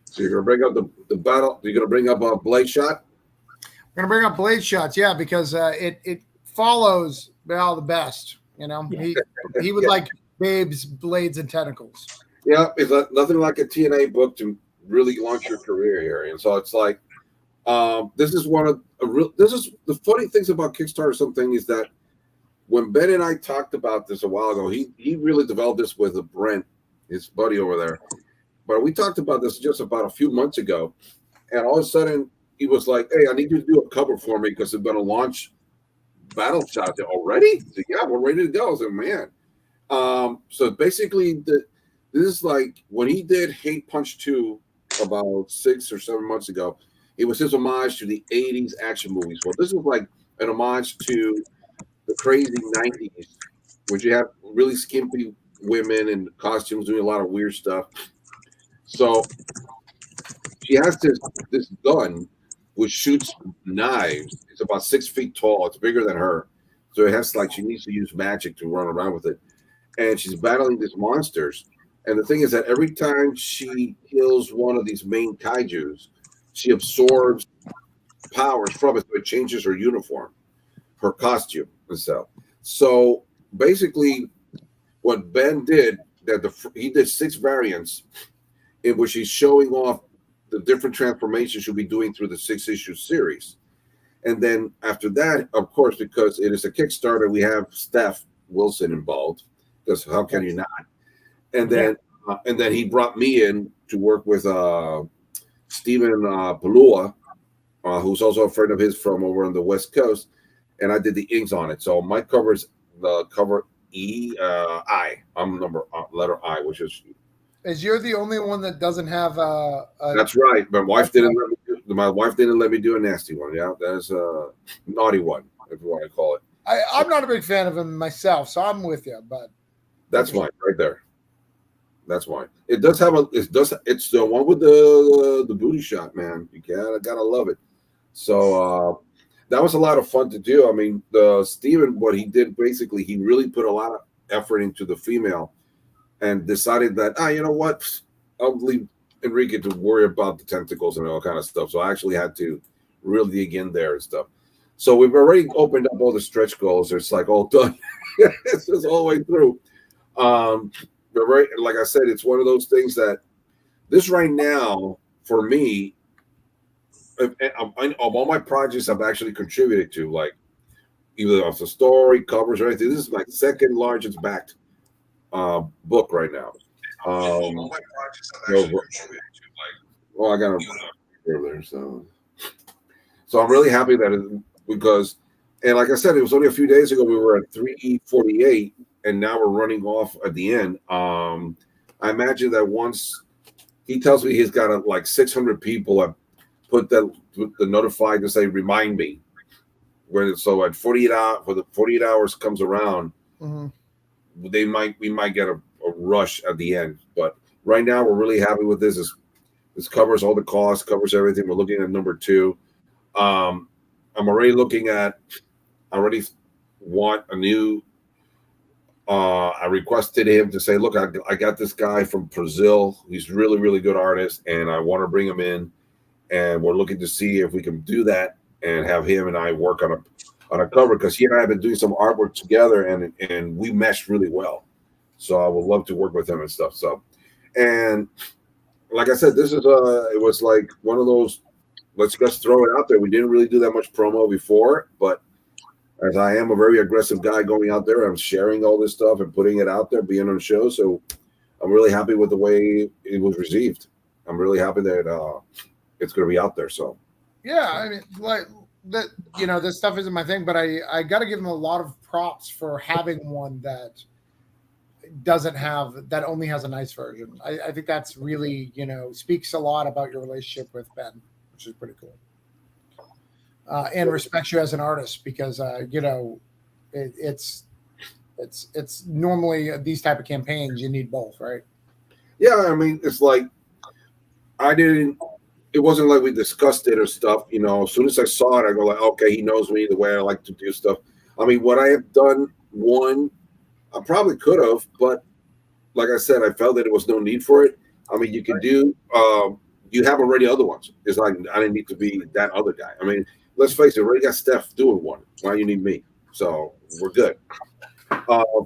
So you're going to bring up the battle. You're going to bring up Blade Shot? We're going to bring up Blade Shots, yeah, because it follows Bell the best. You know, he would like Babes, Blades, and Tentacles. Yeah, it's nothing like a TNA book to really launch your career here. And so it's like, this is the funny things about Kickstarter. Something is that when Ben and I talked about this a while ago, he really developed this with Brent, his buddy over there. But we talked about this just about a few months ago, and all of a sudden he was like, "Hey, I need you to do a cover for me because they're going to launch Battle Shot already." So, yeah, we're ready to go. So, man, so basically the This is like when he did Hate Punch 2 about 6 or 7 months ago. It was his homage to the 80s action movies. Well, this is like an homage to the crazy 90s, where you have really skimpy women in costumes doing a lot of weird stuff. So she has this gun which shoots knives. It's about 6 feet tall. It's bigger than her. So it has like she needs to use magic to run around with it. And she's battling these monsters. And the thing is that every time she kills one of these main kaijus, she absorbs powers from it. So it changes her uniform, her costume, and stuff. So basically, what Ben did, he did 6 variants in which he's showing off the different transformations she'll be doing through the 6-issue series. And then after that, of course, because it is a Kickstarter, we have Steph Wilson involved. Because how can you not? And then he brought me in to work with Stephen Palua, who's also a friend of his from over on the West Coast, and I did the inks on it. So my cover is the cover I. I'm letter I, which is. You're the only one that doesn't have a. That's right. My wife didn't let me do a nasty one. Yeah, that's a naughty one, if you want to call it. I'm not a big fan of him myself, so I'm with you. But that's mine right there. That's why it does have it's the one with the booty shot, man. You gotta love it. So that was a lot of fun to do. I mean, Steven, what he did basically, he really put a lot of effort into the female and decided that you know what, I'll leave Enrique to worry about the tentacles and all kind of stuff. So I actually had to really dig in there and stuff. So we've already opened up all the stretch goals. It's like all done. It's just all the way through. But right, like I said, it's one of those things that this right now for me, of all my projects I've actually contributed to, like either off the story, covers, or anything. This is my second largest backed book right now. All my projects I've actually contributed to, like, well, I got a there, so I'm really happy that because, and like I said, it was only a few days ago we were at 348. And now we're running off at the end. I imagine that once he tells me he's got like 600 people have put the notified to say remind me. So at 48 hours, for the 48 hours comes around, we might get a rush at the end. But right now we're really happy with this. This covers all the costs, covers everything. We're looking at number 2. I'm already looking at. I already want a new. I requested him to say, look, I got this guy from Brazil. He's really, really good artist, and I want to bring him in. And we're looking to see if we can do that and have him and I work on a cover, because he and I have been doing some artwork together, and we meshed really well. So I would love to work with him and stuff. So, and like I said, this is it was like one of those, let's just throw it out there. We didn't really do that much promo before, but as I am a very aggressive guy going out there, I'm sharing all this stuff and putting it out there, being on the show. So I'm really happy with the way it was received. I'm really happy that it's going to be out there. So yeah, I mean, like that, you know, this stuff isn't my thing, but I got to give him a lot of props for having one that only has a nice version. I think that's really, you know, speaks a lot about your relationship with Ben, which is pretty cool. And respects you as an artist, because you know, it's normally these type of campaigns you need both, right? Yeah, I mean, it's like it wasn't like we discussed it or stuff, you know. As soon as I saw it, I go like, okay, he knows me the way I like to do stuff. I mean, what I have done, I probably could have, but like I said, I felt that there was no need for it. I mean, you can do, you have already other ones. It's like, I didn't need to be that other guy. I mean, let's face it, we already got Steph doing one. Why you need me? So we're good.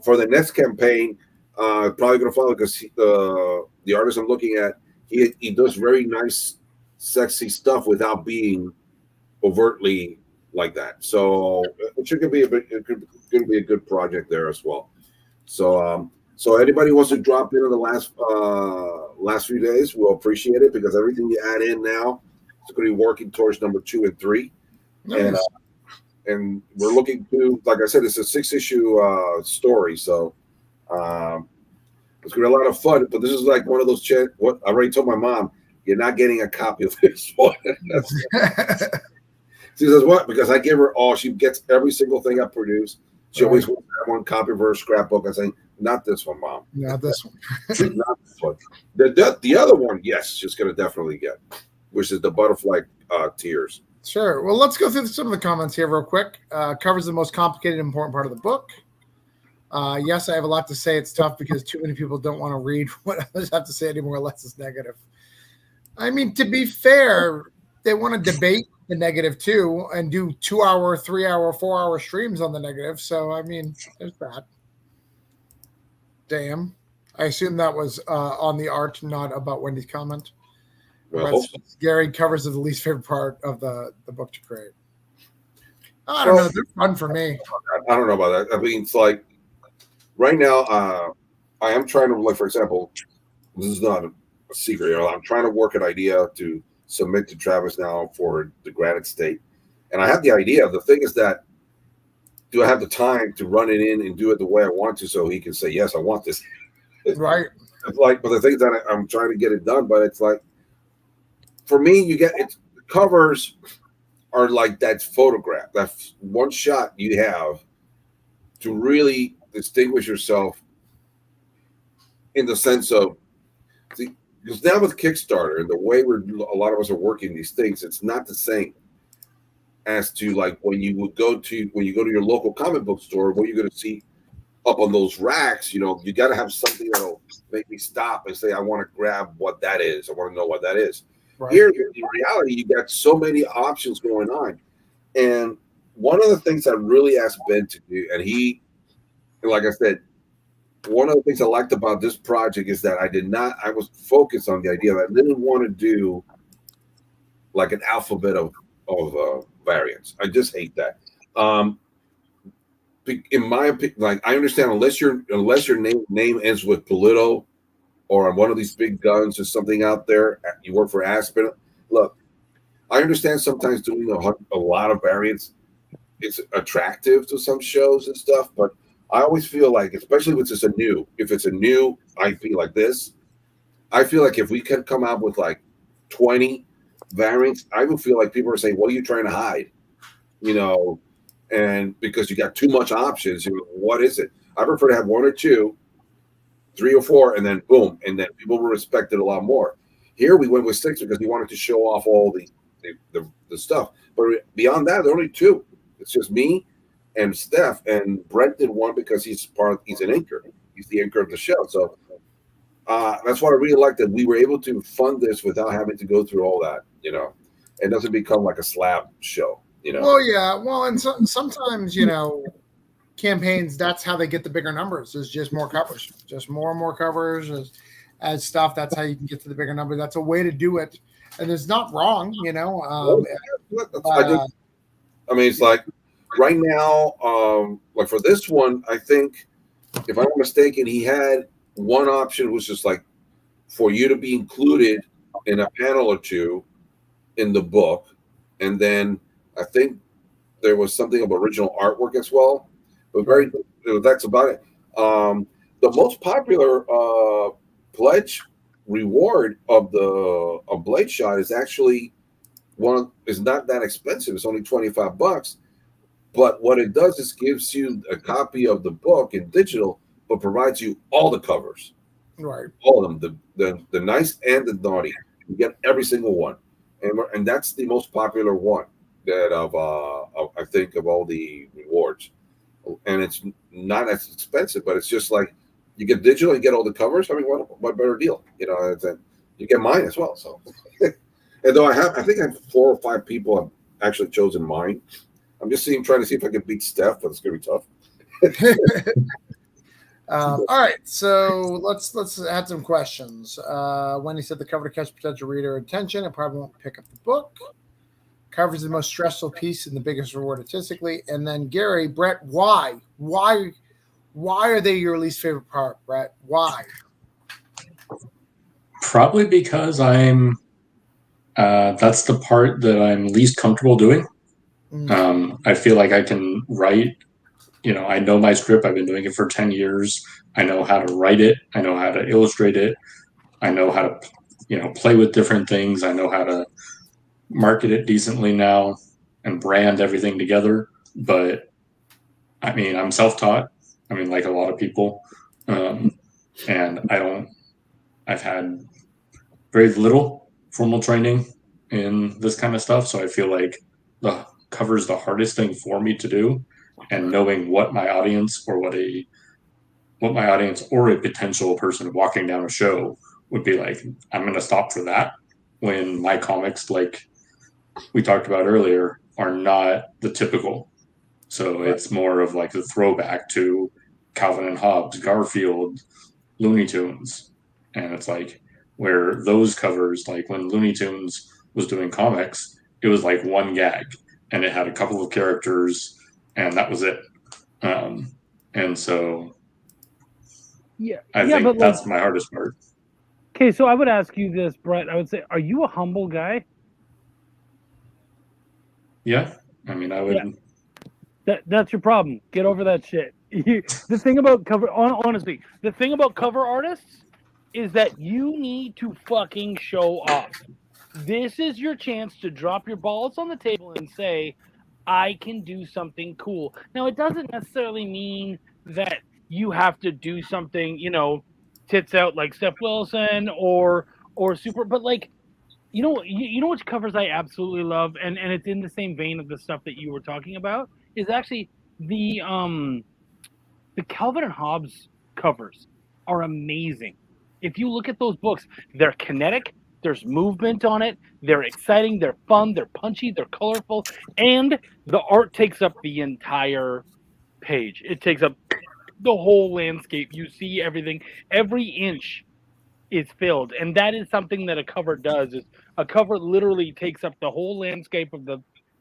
For the next campaign, probably going to follow, because the artist I'm looking at, he does very nice, sexy stuff without being overtly like that. So it should be going to be a good project there as well. So anybody wants to drop in the last few days, we'll appreciate it, because everything you add in now is going to be working towards number 2 and 3. Nice. And we're looking to, like I said, it's a 6-issue story. So as It's gonna be a lot of fun. But this is like one of those. What I already told my mom, you're not getting a copy of this one. She says, what? Because I give her all. She gets every single thing I produce. She always wants that one copy of her scrapbook. I say, not this one, Mom. Not this one. Not this one. The other one, yes, she's going to definitely get, which is the butterfly tears. Sure. Well, let's go through some of the comments here real quick. Covers the most complicated and important part of the book. Yes, I have a lot to say. It's tough because too many people don't want to read what others have to say anymore unless it's negative. I mean, to be fair, they want to debate the negative too and do 2 hour, 3 hour, 4 hour streams on the negative. So, I mean, there's that. Damn. I assume that was on the art, not about Wendy's comment. Well, Gary covers the least favorite part of the book to create. I don't know. They're fun for me. I don't know about that. I mean, it's like right now, I am trying to, like, for example, this is not a secret. I'm trying to work an idea to submit to Travis now for the Granite State. And I have the idea. The thing is that, do I have the time to run it in and do it the way I want to so he can say, yes, I want this? Right. It's like, but the thing is that I'm trying to get it done, but it's like, for me, the covers are like that photograph, that one shot you have to really distinguish yourself in the sense of, because now with Kickstarter and the way a lot of us are working these things, it's not the same as to like when you go to your local comic book store, what you're going to see up on those racks. You know, you got to have something that'll make me stop and say, I want to grab what that is. I want to know what that is. Right. Here, in reality, you got so many options going on. And one of the things I really asked Ben to do, and he, like I said, one of the things I liked about this project is that I was focused on the idea that I didn't want to do like an alphabet of variants. I just hate that. In my opinion, like I understand unless your name ends with Polito or on one of these big guns or something out there, you work for Aspen. Look, I understand sometimes doing a lot of variants is attractive to some shows and stuff, but I always feel like, especially if it's a new IP like this, I feel like if we can come out with like 20 variants, I would feel like people are saying, what are you trying to hide? You know, and because you got too much options, what is it? I prefer to have 1 or 2, 3 or 4, and then boom, and then people will respect it a lot more. Here we went with 6 because we wanted to show off all the stuff. But beyond that, there are only 2. It's just me and Steph, and Brent did 1 because he's an anchor. He's the anchor of the show. So that's what I really like, that we were able to fund this without having to go through all that, you know. It doesn't become like a slab show, you know. Well, yeah. Well, and sometimes, you know, campaigns, that's how they get the bigger numbers, is just more covers, just more and more covers as stuff. That's how you can get to the bigger number. That's a way to do it. And it's not wrong, you know. I mean, it's like right now, like for this one, I think, if I'm not mistaken, he had one option was just like for you to be included in a panel or 2 in the book. And then I think there was something of original artwork as well. But that's about it. The most popular pledge reward of Blade Shot is actually is not that expensive. It's only $25. But what it does is gives you a copy of the book in digital, but provides you all the covers. Right. All of them, the nice and the naughty. You get every single one. And that's the most popular one that I think of all the rewards. And it's not as expensive, but it's just like you get digital, you get all the covers. I mean, what better deal? You know, you get mine as well. So, and though I think I have 4 or 5 people have actually chosen mine. I'm just trying to see if I can beat Steph, but it's gonna be tough. All right, so let's add some questions. Wendy said the cover to catch potential reader attention. I probably won't pick up the book. Cover is the most stressful piece and the biggest reward artistically. And then Gary, Brett, why are they your least favorite part, Brett? Why? Probably because I'm that's the part that I'm least comfortable doing. I feel like I can write I know my script. I've been doing it for 10 years. I know how to write it. I know how to illustrate it. I know how to, play with different things. I know how to market it decently now and brand everything together. But I mean, I'm self-taught. I mean, like a lot of people. And I've had very little formal training in this kind of stuff. So I feel like the cover is the hardest thing for me to do. And knowing what my audience or what my audience or a potential person walking down a show would be like, I'm going to stop for that when my comics, like we talked about earlier, are not the typical. So it's more of like the throwback to Calvin and Hobbes, Garfield, Looney Tunes. And it's like where those covers, like when Looney Tunes was doing comics, it was like one gag and it had a couple of characters and that was it. And so I think but that's my hardest part. Okay, so I would ask you this, Brett. I would say, are you a humble guy? Yeah. I mean, I would. Yeah. That's your problem. Get over that shit. The thing about honestly, the thing about cover artists is that you need to fucking show off. This is your chance to drop your balls on the table and say, I can do something cool. Now, it doesn't necessarily mean that you have to do something, tits out like Steph Wilson or super, but like, you know which covers I absolutely love, and it's in the same vein of the stuff that you were talking about, is actually the Calvin and Hobbes covers are amazing. If you look at those books, they're kinetic, there's movement on it, they're exciting, they're fun, they're punchy, they're colorful, and the art takes up the entire page. It takes up the whole landscape. You see everything. Every inch is filled, and that is something that a cover does. Is a cover literally takes up the whole landscape of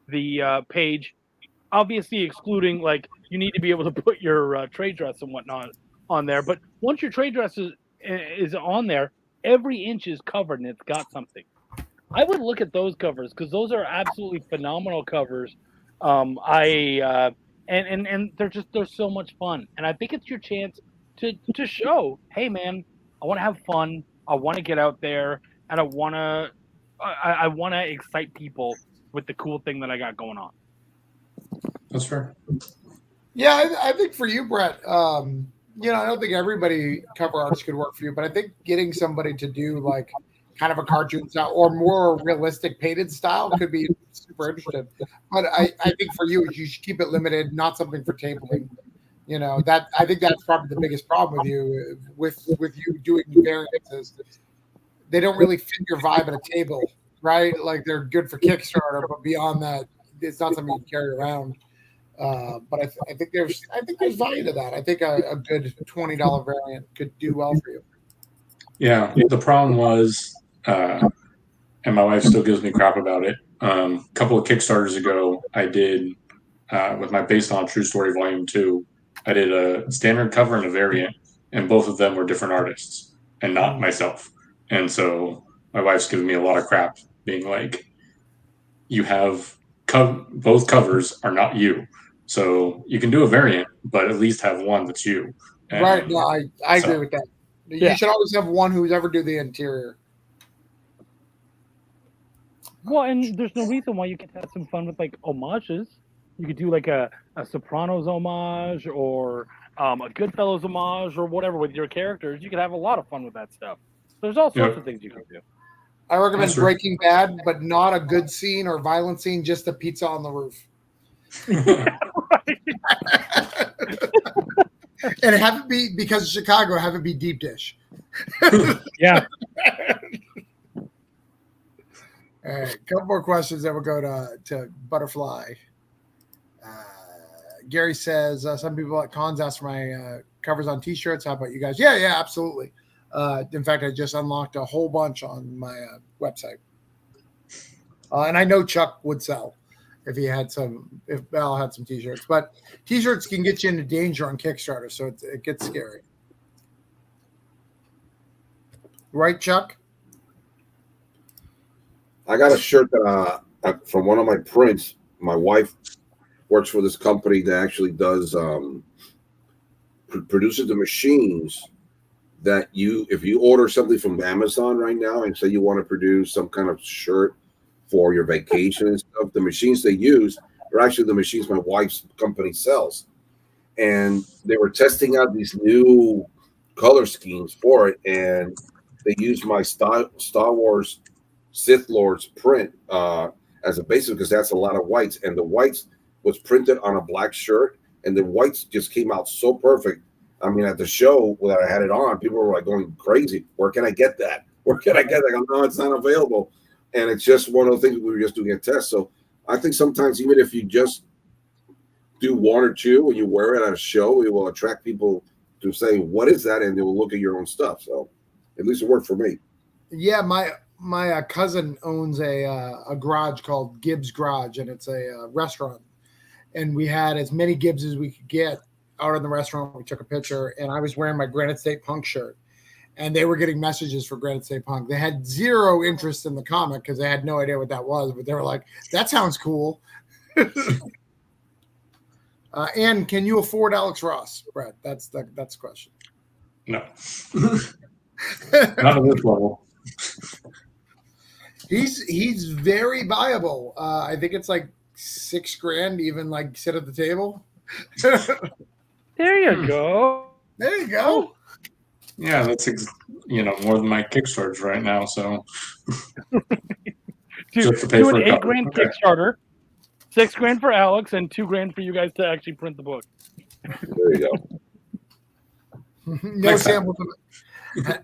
the page, obviously excluding, like, you need to be able to put your trade dress and whatnot on there. But once your trade dress is on there, every inch is covered and it's got something. I would look at those covers because those are absolutely phenomenal covers. And they're so much fun, and I think it's your chance to show, hey man, I want to have fun, I want to get out there, and I want to excite people with the cool thing that I got going on. That's fair. Yeah, I think for you, Brett, I don't think everybody cover artist could work for you, but I think getting somebody to do like kind of a cartoon style or more realistic painted style could be super interesting. But I think for you, you should keep it limited, not something for tabling. That I think that's probably the biggest problem with you with you doing variances. They don't really fit your vibe at a table, right? Like they're good for Kickstarter, but beyond that, it's not something you can carry around. But I think there's value to that. I think a good $20 variant could do well for you. Yeah. The problem was, and my wife still gives me crap about it. A couple of Kickstarters ago, I did with my Based on True Story Volume 2, I did a standard cover and a variant, and both of them were different artists and not myself. And so my wife's giving me a lot of crap, being like, you have both covers are not you. So you can do a variant, but at least have one that's you. And right. No, I agree with that. You should always have one who's ever do the interior. Well, and there's no reason why you can't have some fun with like homages. You could do like a Sopranos homage or a Goodfellas homage or whatever with your characters. You could have a lot of fun with that stuff. There's all sorts of things you can do. I recommend Breaking Bad, but not a good scene or violent scene, just a pizza on the roof. And have it be, because of Chicago, have it be deep dish. Yeah. All right, a couple more questions, then we'll go to Butterfly. Gary says, some people at cons ask for my covers on T-shirts. How about you guys? Yeah, absolutely. In fact, I just unlocked a whole bunch on my website. And I know Chuck would sell if Val had some T-shirts. But T-shirts can get you into danger on Kickstarter, so it gets scary. Right, Chuck? I got a shirt that from one of my prints. My wife works for this company that actually does produces the machines that if you order something from Amazon right now and say you want to produce some kind of shirt for your vacation and stuff, the machines they use are actually the machines my wife's company sells. And they were testing out these new color schemes for it, and they used my Star Wars Sith Lords print as a basis because that's a lot of whites, and the whites was printed on a black shirt, and the whites just came out so perfect. I mean, at the show when I had it on, people were like going crazy. Where can I get that? Where can I get that? I go, no, it's not available. And it's just one of the things we were just doing a test. So I think sometimes even if you just do one or two and you wear it at a show, it will attract people to say, what is that? And they will look at your own stuff. So at least it worked for me. Yeah, my cousin owns a garage called Gibbs Garage, and it's a restaurant. And we had as many Gibbs as we could get out in the restaurant. We took a picture, and I was wearing my Granite State Punk shirt, and they were getting messages for Granite State Punk. They had zero interest in the comic because they had no idea what that was, but they were like, that sounds cool. And can you afford Alex Ross, Brett? That's the question. No. Not at this level. He's very viable. I think it's like $6,000 to even like sit at the table. There you go. There you go. Yeah, that's more than my Kickstarters right now. So just to pay for an $8,000 Kickstarter, $6,000 for Alex, and $2,000 for you guys to actually print the book. There you go. No samples.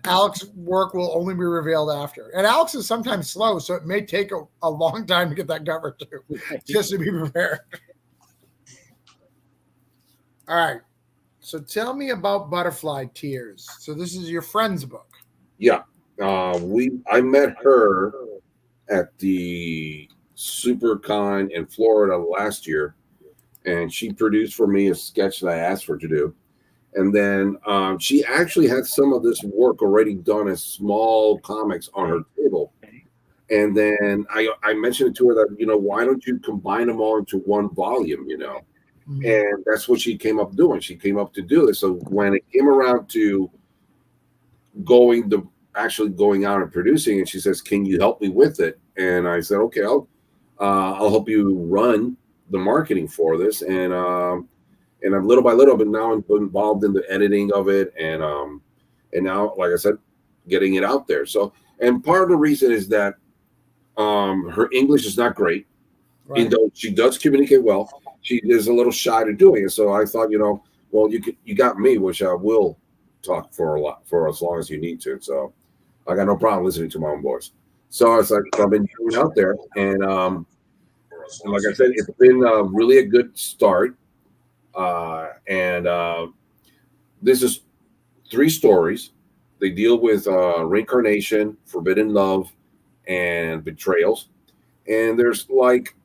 Alex's work will only be revealed after. And Alex is sometimes slow, so it may take a long time to get that cover too, just to be prepared. All right. So tell me about Butterfly Tears. So this is your friend's book. Yeah. I met her at the SuperCon in Florida last year, and she produced for me a sketch that I asked her to do. And then she actually had some of this work already done as small comics on her table. And then I mentioned it to her that, why don't you combine them all into one volume, Mm-hmm. And that's what she came up doing. She came up to do this. So when it came around to actually going out and producing it, she says, can you help me with it? And I said, okay, I'll help you run the marketing for this. And I'm little by little, but now I'm involved in the editing of it, and now, like I said, getting it out there. So, and part of the reason is that her English is not great, right. Even though she does communicate well. She is a little shy to doing it. So I thought, well, you got me, which I will talk for as long as you need to. So I got no problem listening to my own voice. So it's like I've been doing out there, and like I said, it's been really a good start. This is 3 stories. They deal with reincarnation, forbidden love, and betrayals. And there's like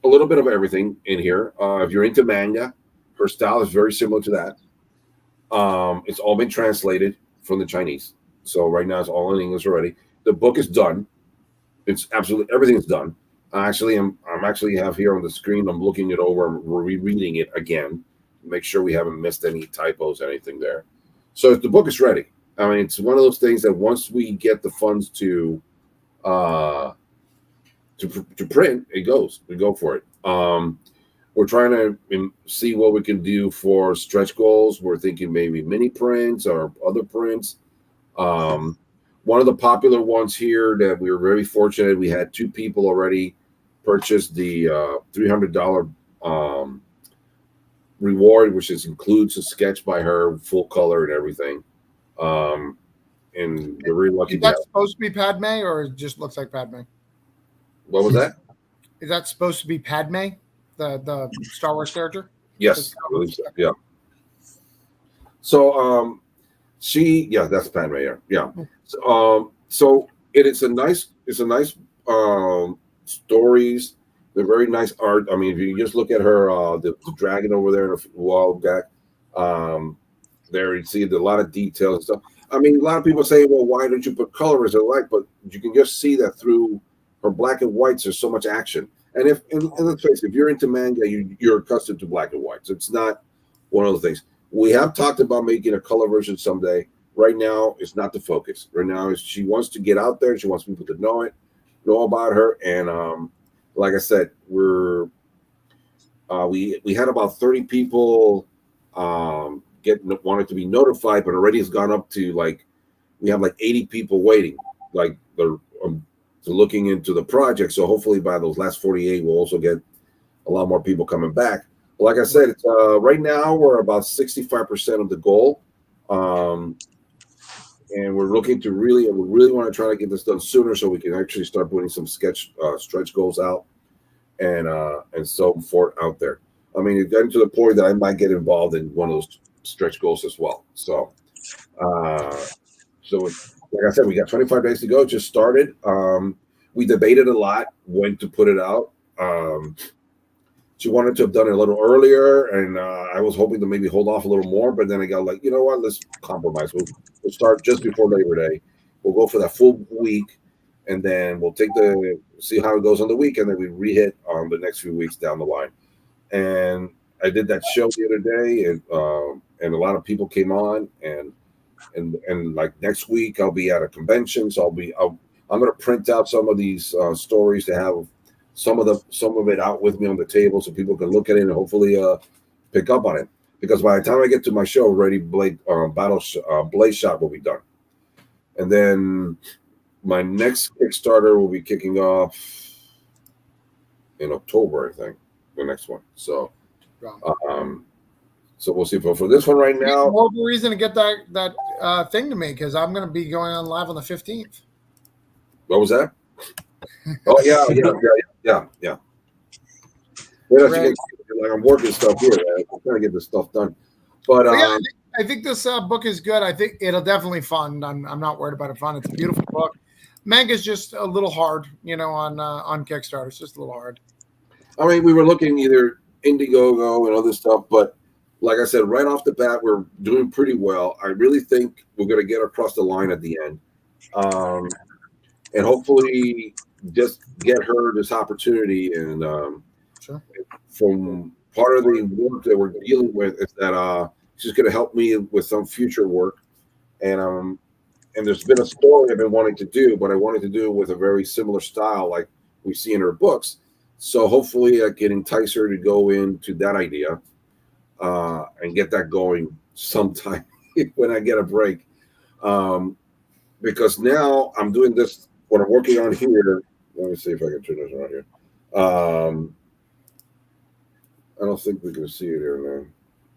a little bit of everything in here. If you're into manga, her style is very similar to that. It's all been translated from the Chinese. So right now it's all in English already. The book is done. It's absolutely everything's done. I'm actually have here on the screen. I'm looking it over. I'm rereading it again. Make sure we haven't missed any typos, anything there. So the book is ready. I mean, it's one of those things that once we get the funds to print, it goes. We go for it. We're trying to see what we can do for stretch goals. We're thinking maybe mini prints or other prints. One of the popular ones here that we were very fortunate, we had 2 people already purchase the $300 reward, which includes a sketch by her, full color and everything. And we're really lucky. Is that supposed to be Padme, or it just looks like Padme? What was that? Is that supposed to be Padme, the Star Wars character? Yes, I believe so. Yeah. So that's Padme. Yeah. So it's a nice stories. They're very nice art. I mean, if you just look at her, the dragon over there in the wall back, there you see a lot of details and stuff. I mean, a lot of people say, well, why don't you put color as I like? But you can just see that through her black and whites, there's so much action. and let's face it, if you're into manga, you're accustomed to black and white. So it's not one of those things. We have talked about making a color version someday. Right now, it's not the focus. Right now, is she wants to get out there. She wants people to know about her. And like I said, we had about 30 people wanted to be notified, but already it's gone up to we have 80 people waiting. They're looking into the project. So hopefully by those last 48, we'll also get a lot more people coming back. But like I said, it's right now we're about 65% of the goal. And we're looking to we really want to try to get this done sooner so we can actually start putting some stretch goals out and so forth out there. I mean, it's gotten to the point that I might get involved in one of those stretch goals as well. So, like I said, we got 25 days to go. Just started. We debated a lot when to put it out. She wanted to have done it a little earlier, and I was hoping to maybe hold off a little more. But then I got you know what? Let's compromise. We'll start just before Labor Day. We'll go for that full week, and then we'll see how it goes on the week, and then we re-hit on the next few weeks down the line. And I did that show the other day, and a lot of people came on, and next week I'll be at a convention, so I'm going to print out some of these stories to have some of it out with me on the table so people can look at it and hopefully pick up on it. Because by the time I get to my show, already Blaze Shot will be done, and then my next Kickstarter will be kicking off in October, I think, the next one. So, so we'll see. But for this one right now, more of a reason to get that thing to me because I'm going to be going on live on the 15th. What was that? Oh yeah. Right. I'm working stuff here. I'm trying to get this stuff done. But yeah, I think this book is good. I think it'll definitely fund. I'm not worried about it fund. It's a beautiful book. Manga's just a little hard, on Kickstarter. It's just a little hard. I mean, we were looking either Indiegogo and other stuff, but like I said, right off the bat, we're doing pretty well. I really think we're going to get across the line at the end, and hopefully just get her this opportunity. And sure. From part of the work that we're dealing with is that she's going to help me with some future work, and there's been a story I've been wanting to do, but I wanted to do it with a very similar style like we see in her books. So hopefully I can entice her to go into that idea and get that going sometime when I get a break. Because now I'm doing this, what I'm working on here. Let me see if I can turn this around here. I don't think we can see it here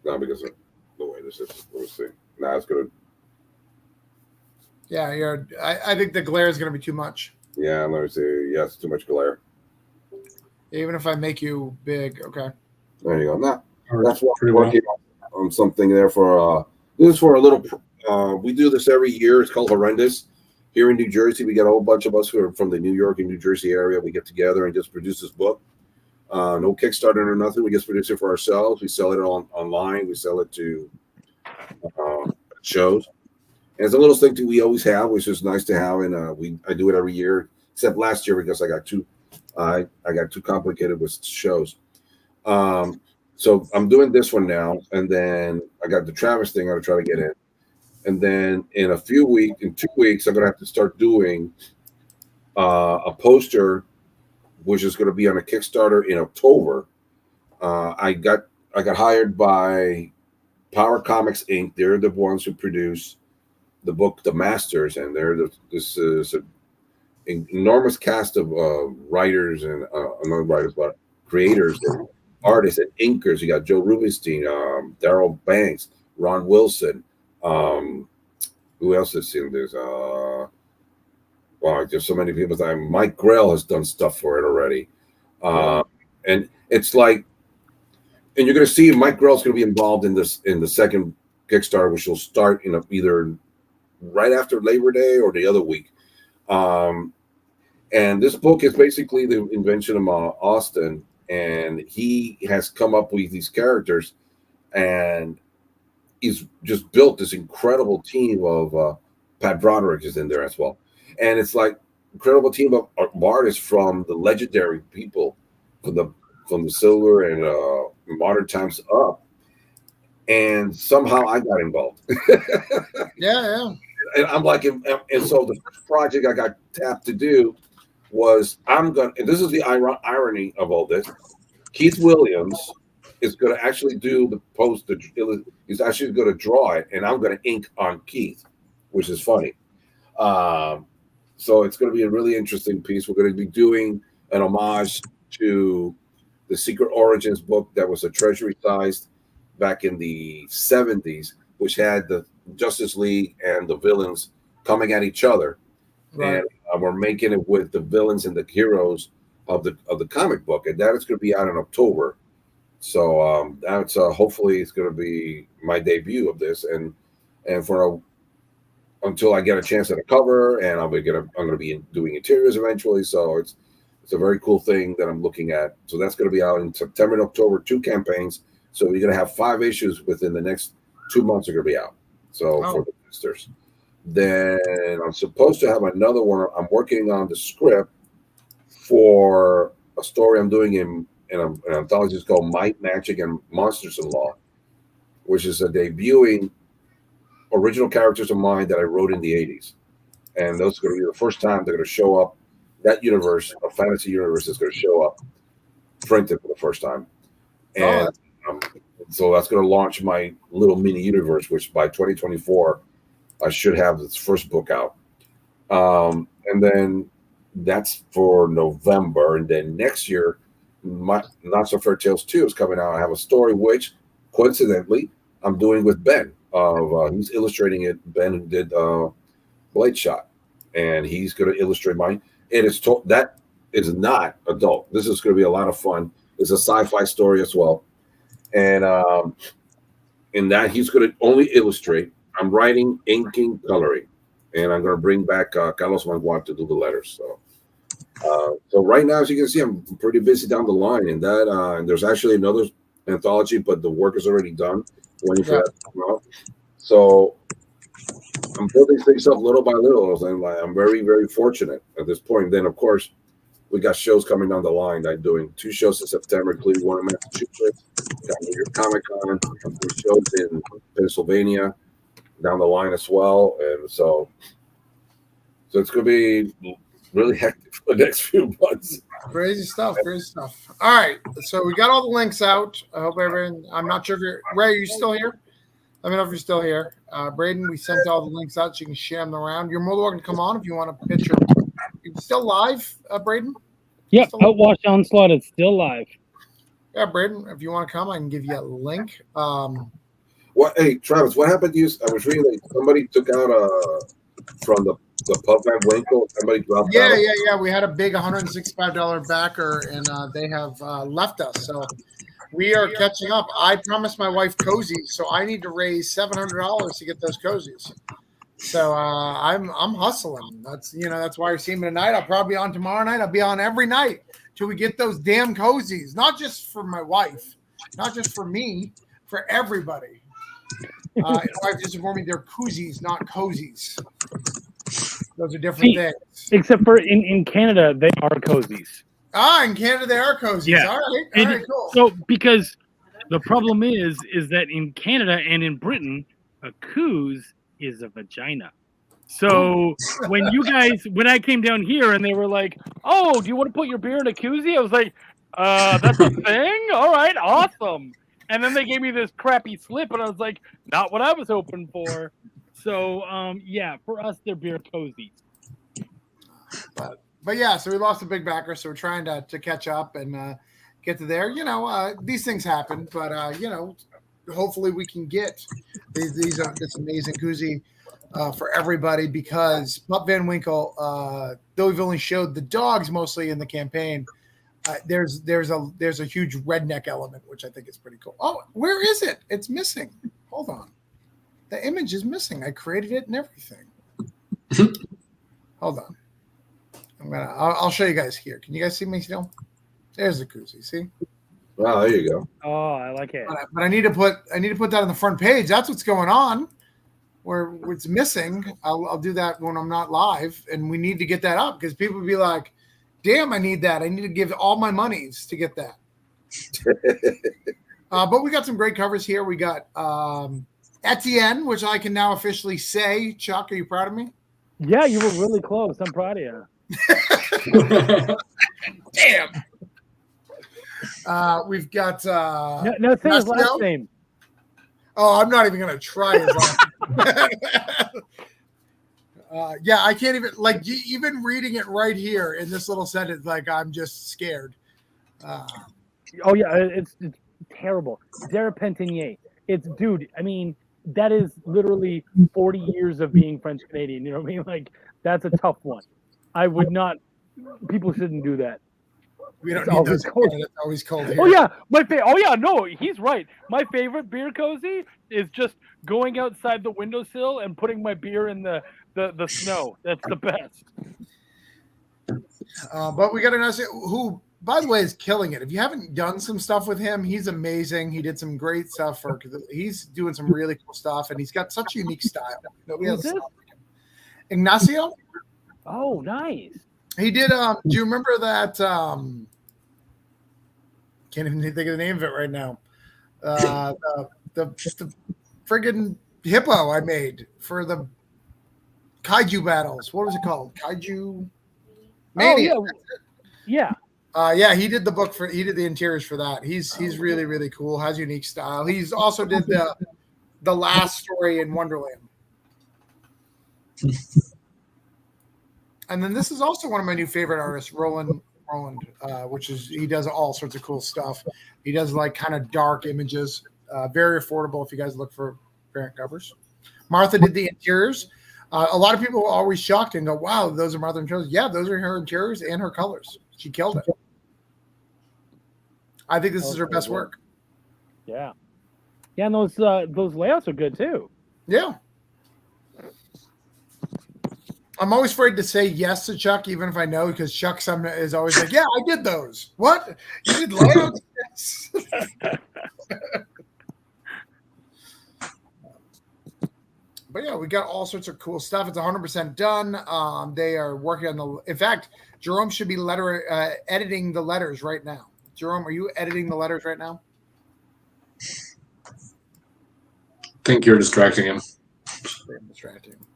now. No, because of the way this is. Let me see. Nah, it's good. Yeah, I think the glare is going to be too much. Yeah, let me see. Yeah, it's too much glare. Even if I make you big, okay. There you go. That's what we're working on something there for. This is for a little. We do this every year. It's called Horrendous. Here in New Jersey, we got a whole bunch of us who are from the New York and New Jersey area. We get together and just produce this book. No Kickstarter or nothing. We just produce it for ourselves. We sell it online. We sell it to shows. And it's a little thing that we always have, which is nice to have. And I do it every year, except last year because I got too complicated with shows. So I'm doing this one now, and then I got the Travis thing I'm gonna try to get in. And then in 2 weeks, I'm gonna have to start doing a poster, which is gonna be on a Kickstarter in October. I got hired by Power Comics Inc. They're the ones who produce the book The Masters, and this is an enormous cast of writers and not writers, but creators and artists and inkers. You got Joe Rubinstein, Daryl Banks, Ron Wilson. Who else is in this? Wow, there's so many people. Mike Grell has done stuff for it already, and it's like, and you're going to see Mike Grell's going to be involved in the second Kickstarter, which will start either right after Labor Day or the other week. And this book is basically the invention of Austin, and he has come up with these characters, and he's just built this incredible team of Pat Broderick is in there as well. And it's like incredible team of artists from the legendary people from the silver and modern times up, and somehow I got involved. Yeah. And I'm like, and so the first project I got tapped to do was and this is the irony of all this. Keith Williams is going to actually do the post. He's actually going to draw it, and I'm going to ink on Keith, which is funny. So it's going to be a really interesting piece. We're going to be doing an homage to the Secret Origins book that was a treasury sized back in the 70s, which had the Justice League and the villains coming at each other. Right. And we're making it with the villains and the heroes of the comic book, and that is going to be out in October. So that's hopefully it's going to be my debut of this, and until I get a chance at a cover, and I'm going to be doing interiors eventually. So it's a very cool thing that I'm looking at. So that's going to be out in September and October, 2 campaigns. So you're going to have 5 issues within the next 2 months are going to be out. So for the listeners, then I'm supposed to have another one. I'm working on the script for a story I'm doing in an anthology. It's called Might, Magic, and Monsters in Law, which is a debuting original characters of mine that I wrote in the 80s. And those are going to be the first time they're going to show up. That universe, a fantasy universe, is going to show up printed for the first time. And so that's going to launch my little mini universe, which by 2024, I should have its first book out. And then that's for November. And then next year, my Not So Fair Tales 2 is coming out. I have a story which, coincidentally, I'm doing with Ben. He's illustrating it. Ben did Blade Shot, and he's going to illustrate mine. And that is not adult. This is going to be a lot of fun. It's a sci-fi story as well. And in that, he's going to only illustrate. I'm writing, inking, coloring. And I'm going to bring back Carlos Mangual to do the letters. So right now, as you can see, I'm pretty busy down the line. And that and there's actually another anthology, but the work is already done. Waiting for that to come out. So I'm building things up little by little. And I'm very, very fortunate at this point. Then, of course, we got shows coming down the line. I'm doing 2 shows in September, including one in Massachusetts. Got New York Comic Con. I'm doing shows in Pennsylvania down the line as well. And so it's going to be really hectic for the next few months. Crazy stuff. All right. So we got all the links out. I hope everyone, I'm not sure if Ray, are you still here? Let me know if you're still here. Braden, we sent all the links out so you can share them around. You're more than welcome to come on if you want to pitch your. You still live, Braden? Yep, Outwash Onslaught is still live. Yeah, Braden, if you want to come, I can give you a link. Hey, Travis, what happened to you? I was reading that somebody took out from the Pub Van Winkle. Somebody dropped out. Yeah. We had a big $165 backer, and they have left us. So we are catching up. I promised my wife cozies, so I need to raise $700 to get those cozies. So I'm hustling. That's why you're seeing me tonight. I'll probably be on tomorrow night. I'll be on every night till we get those damn cozies. Not just for my wife, not just for me, for everybody. My wife just informed me they're koozies, not cozies. Those are different things. Except for in Canada, they are cozies. In Canada they are cozies. Yeah. All right, cool. So because the problem is that in Canada and in Britain, a coos is a vagina. So when I came down here and they were like, "Oh, do you want to put your beer in a koozie?" I was like, "That's a thing? All right, awesome." And then they gave me this crappy slip, and I was like, "Not what I was hoping for." So for us, they're beer cozies. But yeah, so we lost a big backer, so we're trying to catch up and get to there. These things happen, but hopefully we can get this amazing koozie for everybody, because Pup Van Winkle, though we've only showed the dogs mostly in the campaign, there's a huge redneck element, which I think is pretty cool. Oh, where is it? It's missing. Hold on. The image is missing. I created it and everything. Hold on. I'll show you guys here. Can you guys see me still? There's the koozie. See? Wow, there you go. Oh, I like it. But I need to put that on the front page. That's what's going on. Where it's missing. I'll do that when I'm not live, and we need to get that up because people will be like, Damn, I need that. I need to give all my monies to get that. But we got some great covers here. We got Etienne, which I can now officially say. Chuck, are you proud of me? Yeah, you were really close. I'm proud of you. Damn. We've got No, say his last name. Oh, I'm not even gonna try his last name. Yeah, I can't even even reading it right here in this little sentence. Like I'm just scared. Oh yeah, it's terrible. Derepentinier. It's dude. I mean, that is literally 40 years of being French Canadian. You know what I mean? Like that's a tough one. I would not. People shouldn't do that. We don't need those. It's always cold here. Oh yeah, oh yeah, no, he's right. My favorite beer cozy is just going outside the windowsill and putting my beer in the snow. That's the best. But we got another who, by the way, is killing it. If you haven't done some stuff with him, he's amazing. He did some great stuff he's doing some really cool stuff, and he's got such a unique style. Nobody else. Ignacio. Oh, nice. He did. Do you remember that? Can't even think of the name of it right now. The friggin' hippo I made for the kaiju battles. What was it called? Kaiju Mania. Oh, yeah. Yeah, he did the interiors for that. He's really, really cool, has unique style. He's also did the last story in Wonderland. And then this is also one of my new favorite artists, Roland, which is he does all sorts of cool stuff. He does like kind of dark images, very affordable if you guys look for variant covers. Martha did the interiors. A lot of people are always shocked and go, "Wow, those are Martha interiors." Yeah, those are her interiors and her colors. She killed it. I think this is her best work. Yeah, and those layouts are good too. Yeah. I'm always afraid to say yes to Chuck, even if I know, because Chuck is always like, "Yeah, I did those." What? You did layouts? Yes. But yeah, we got all sorts of cool stuff. It's 100% done. They are working on in fact, Jerome should be editing the letters right now. Jerome, are you editing the letters right now? I think you're distracting him. I'm distracting him.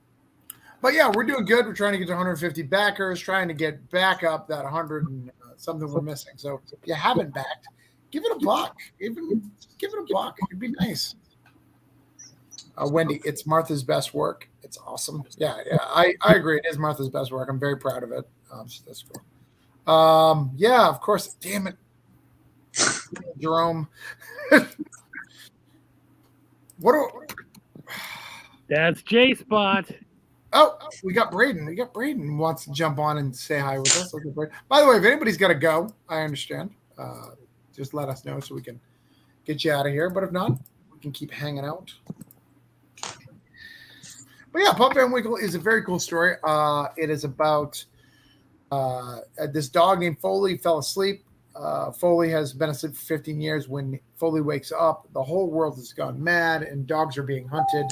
But yeah, we're doing good. We're trying to get to 150 backers, trying to get back up that 100 and something we're missing. So if you haven't backed, give it a buck. Even give it a buck. It'd be nice. Wendy, it's Martha's best work. It's awesome. Yeah, I agree. It is Martha's best work. I'm very proud of it. So that's cool. Yeah, of course. Damn it, Jerome. That's J-Spot. Oh, we got Braden. Braden wants to jump on and say hi with us. By the way, if anybody's got to go, I understand. Just let us know so we can get you out of here. But if not, we can keep hanging out. But yeah, Pup Van Winkle is a very cool story. It is about this dog named Foley fell asleep. Foley has been asleep for 15 years. When Foley wakes up, the whole world has gone mad, and dogs are being hunted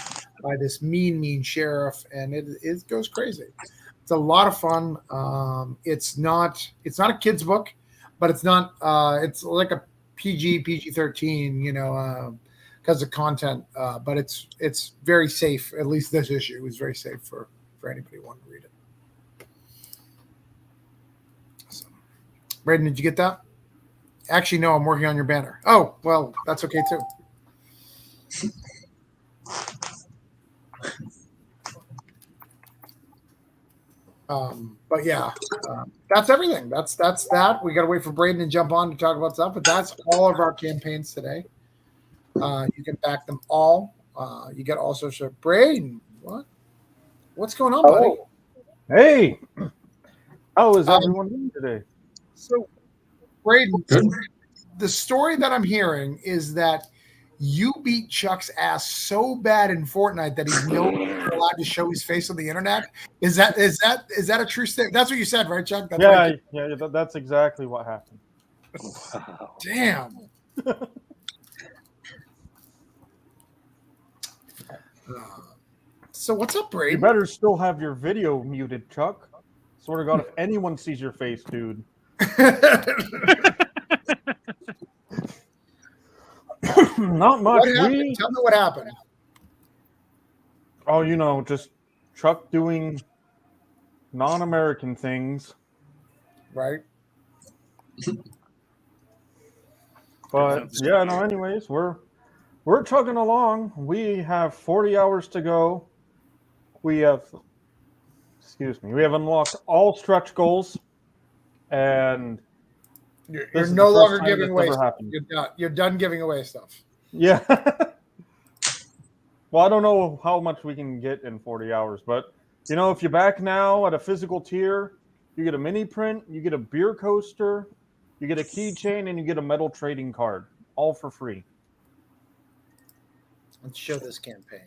by this mean sheriff, and it goes crazy. It's a lot of fun. It's not a kid's book, but it's not. It's like a PG-13, because of content. But it's very safe. At least this issue is very safe for anybody wanting to read it. So, Braden, did you get that? Actually, no, I'm working on your banner. Oh, well, that's okay too. But yeah, that's everything. That's that. We got to wait for Braden to jump on to talk about stuff, but that's all of our campaigns today. You can back them all. You get all sorts of Braden. What's going on, buddy? Hey, how is everyone doing today? So, Braden, the story that I'm hearing is that you beat Chuck's ass so bad in Fortnite that he's no longer allowed to show his face on the internet. Is that a true statement? That's what you said, right, Chuck? That's that's exactly what happened. Wow. Damn. So what's up, Braden? You better still have your video muted, Chuck. Swear to God, if anyone sees your face, dude. Not much. What happened? Tell me what happened. Oh, just Chuck doing non-American things. Right. But yeah, no. Anyways, we're chugging along. We have 40 hours to go. We have unlocked all stretch goals, and You're no longer giving away stuff. You're done giving away stuff. Yeah. Well, I don't know how much we can get in 40 hours, but if you back now at a physical tier, you get a mini print, you get a beer coaster, you get a keychain, and you get a metal trading card, all for free. Let's show this campaign.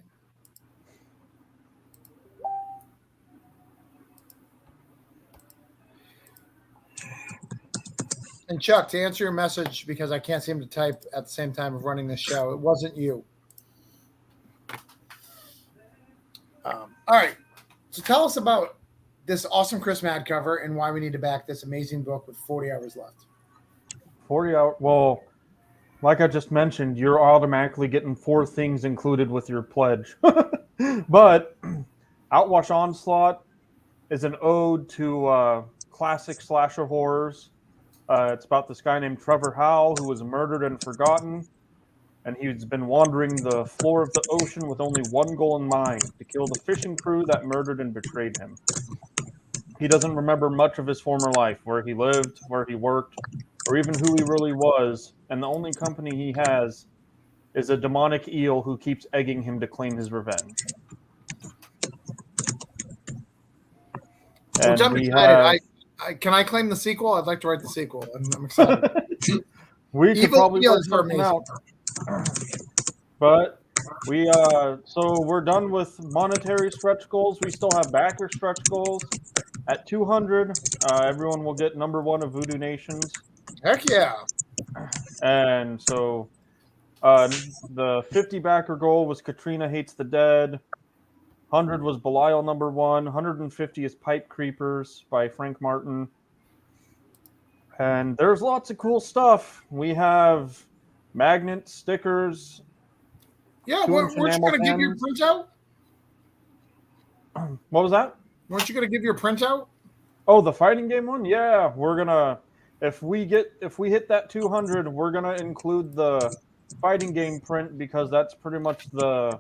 And Chuck, to answer your message, because I can't seem to type at the same time of running this show, it wasn't you. All right. So tell us about this awesome Chris Mad cover and why we need to back this amazing book with 40 hours left. 40 hours. Well, like I just mentioned, you're automatically getting 4 things included with your pledge. But Outwash Onslaught is an ode to classic slasher horrors. It's about this guy named Trevor Howell who was murdered and forgotten. And he's been wandering the floor of the ocean with only one goal in mind, to kill the fishing crew that murdered and betrayed him. He doesn't remember much of his former life, where he lived, where he worked, or even who he really was, and the only company he has is a demonic eel who keeps egging him to claim his revenge. Which I'm excited. Can I claim the sequel? I'd like to write the sequel. I'm excited. We could probably work something out. But so we're done with monetary stretch goals. We still have backer stretch goals. At 200, everyone will get number 1 of Voodoo Nations. Heck yeah. And so the 50 backer goal was Katrina Hates the Dead. 100 was Belial number 1. 150 is Pipe Creepers by Frank Martin. And there's lots of cool stuff. We have magnets, stickers. Yeah, weren't you going to give your printout? What was that? Weren't you going to give your printout? Oh, the fighting game one? Yeah, we're gonna. If we hit that 200, we're gonna include the fighting game print, because that's pretty much the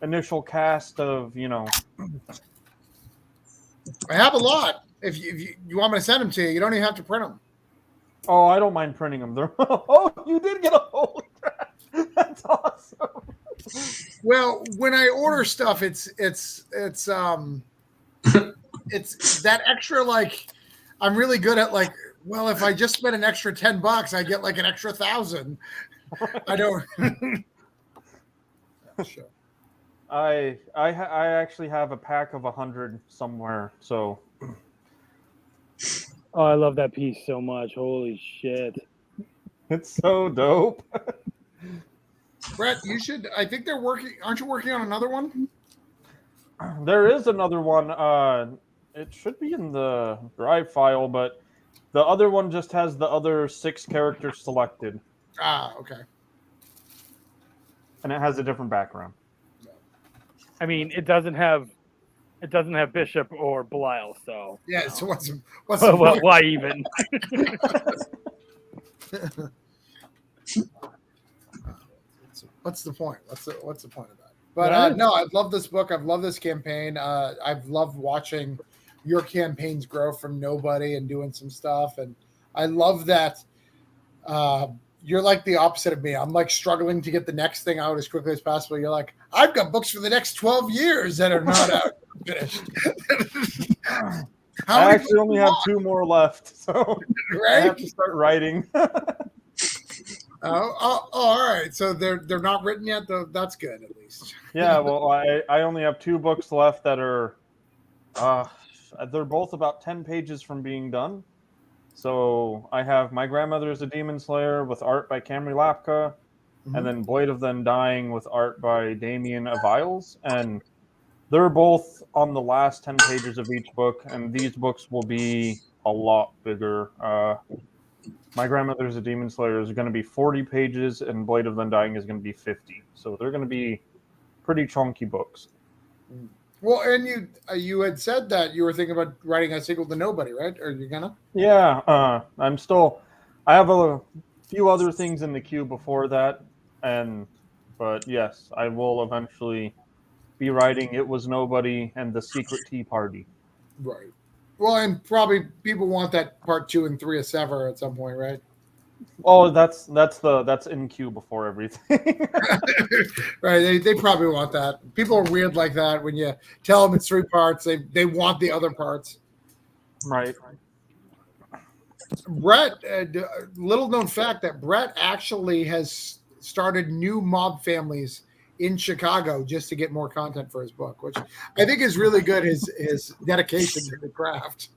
initial cast of I have a lot. If you want me to send them to you, you don't even have to print them. Oh, I don't mind printing them. Oh, you did get a holy crap. That's awesome. Well, when I order stuff, it's that extra, like, I'm really good at, like, well, if I just spend an extra $10, I get like an extra 1,000. I don't. Sure. I actually have a pack of 100 somewhere. So. Oh, I love that piece so much. Holy shit. It's so dope. Brett, you should. I think they're working. Aren't you working on another one? There is another one. It should be in the drive file, but the other one just has the other 6 characters selected. Ah, okay. And it has a different background. I mean, it doesn't have Bishop or Belial, so. Yeah. So what's why even? What's the point? What's the point of that? But no, I've loved this book. I've loved this campaign. I've loved watching your campaigns grow from nobody and doing some stuff. And I love that you're like the opposite of me. I'm like struggling to get the next thing out as quickly as possible. You're like, I've got books for the next 12 years that are not out finished. I actually only have 2 more left, so right? I have to start writing. Oh, all right. So they're not written yet, though. That's good, at least. Yeah. Well, I only have 2 books left that are, they're both about 10 pages from being done. So I have My Grandmother is a Demon Slayer with art by Camry Lapka, and then Blade of the Undying with art by Damien Aviles. And They're both on the last 10 pages of each book, and these books will be a lot bigger. My Grandmother's a Demon Slayer is going to be 40 pages, and Blade of the Undying is going to be 50. So they're going to be pretty chunky books. Well, and you had said that you were thinking about writing a sequel to Nobody, right? Or you gonna? Yeah, I have a few other things in the queue before that, but yes, I will eventually be writing It Was Nobody and The Secret Tea Party. Right. Well, and probably people want that part 2 and 3 of Sever at some point, right? Oh, that's in queue before everything. Right. They probably want that. People are weird like that. When you tell them it's 3 parts, they want the other parts. Right. Brett, little known fact that Brett actually has started new mob families in Chicago just to get more content for his book, which I think is really good. His dedication to the craft.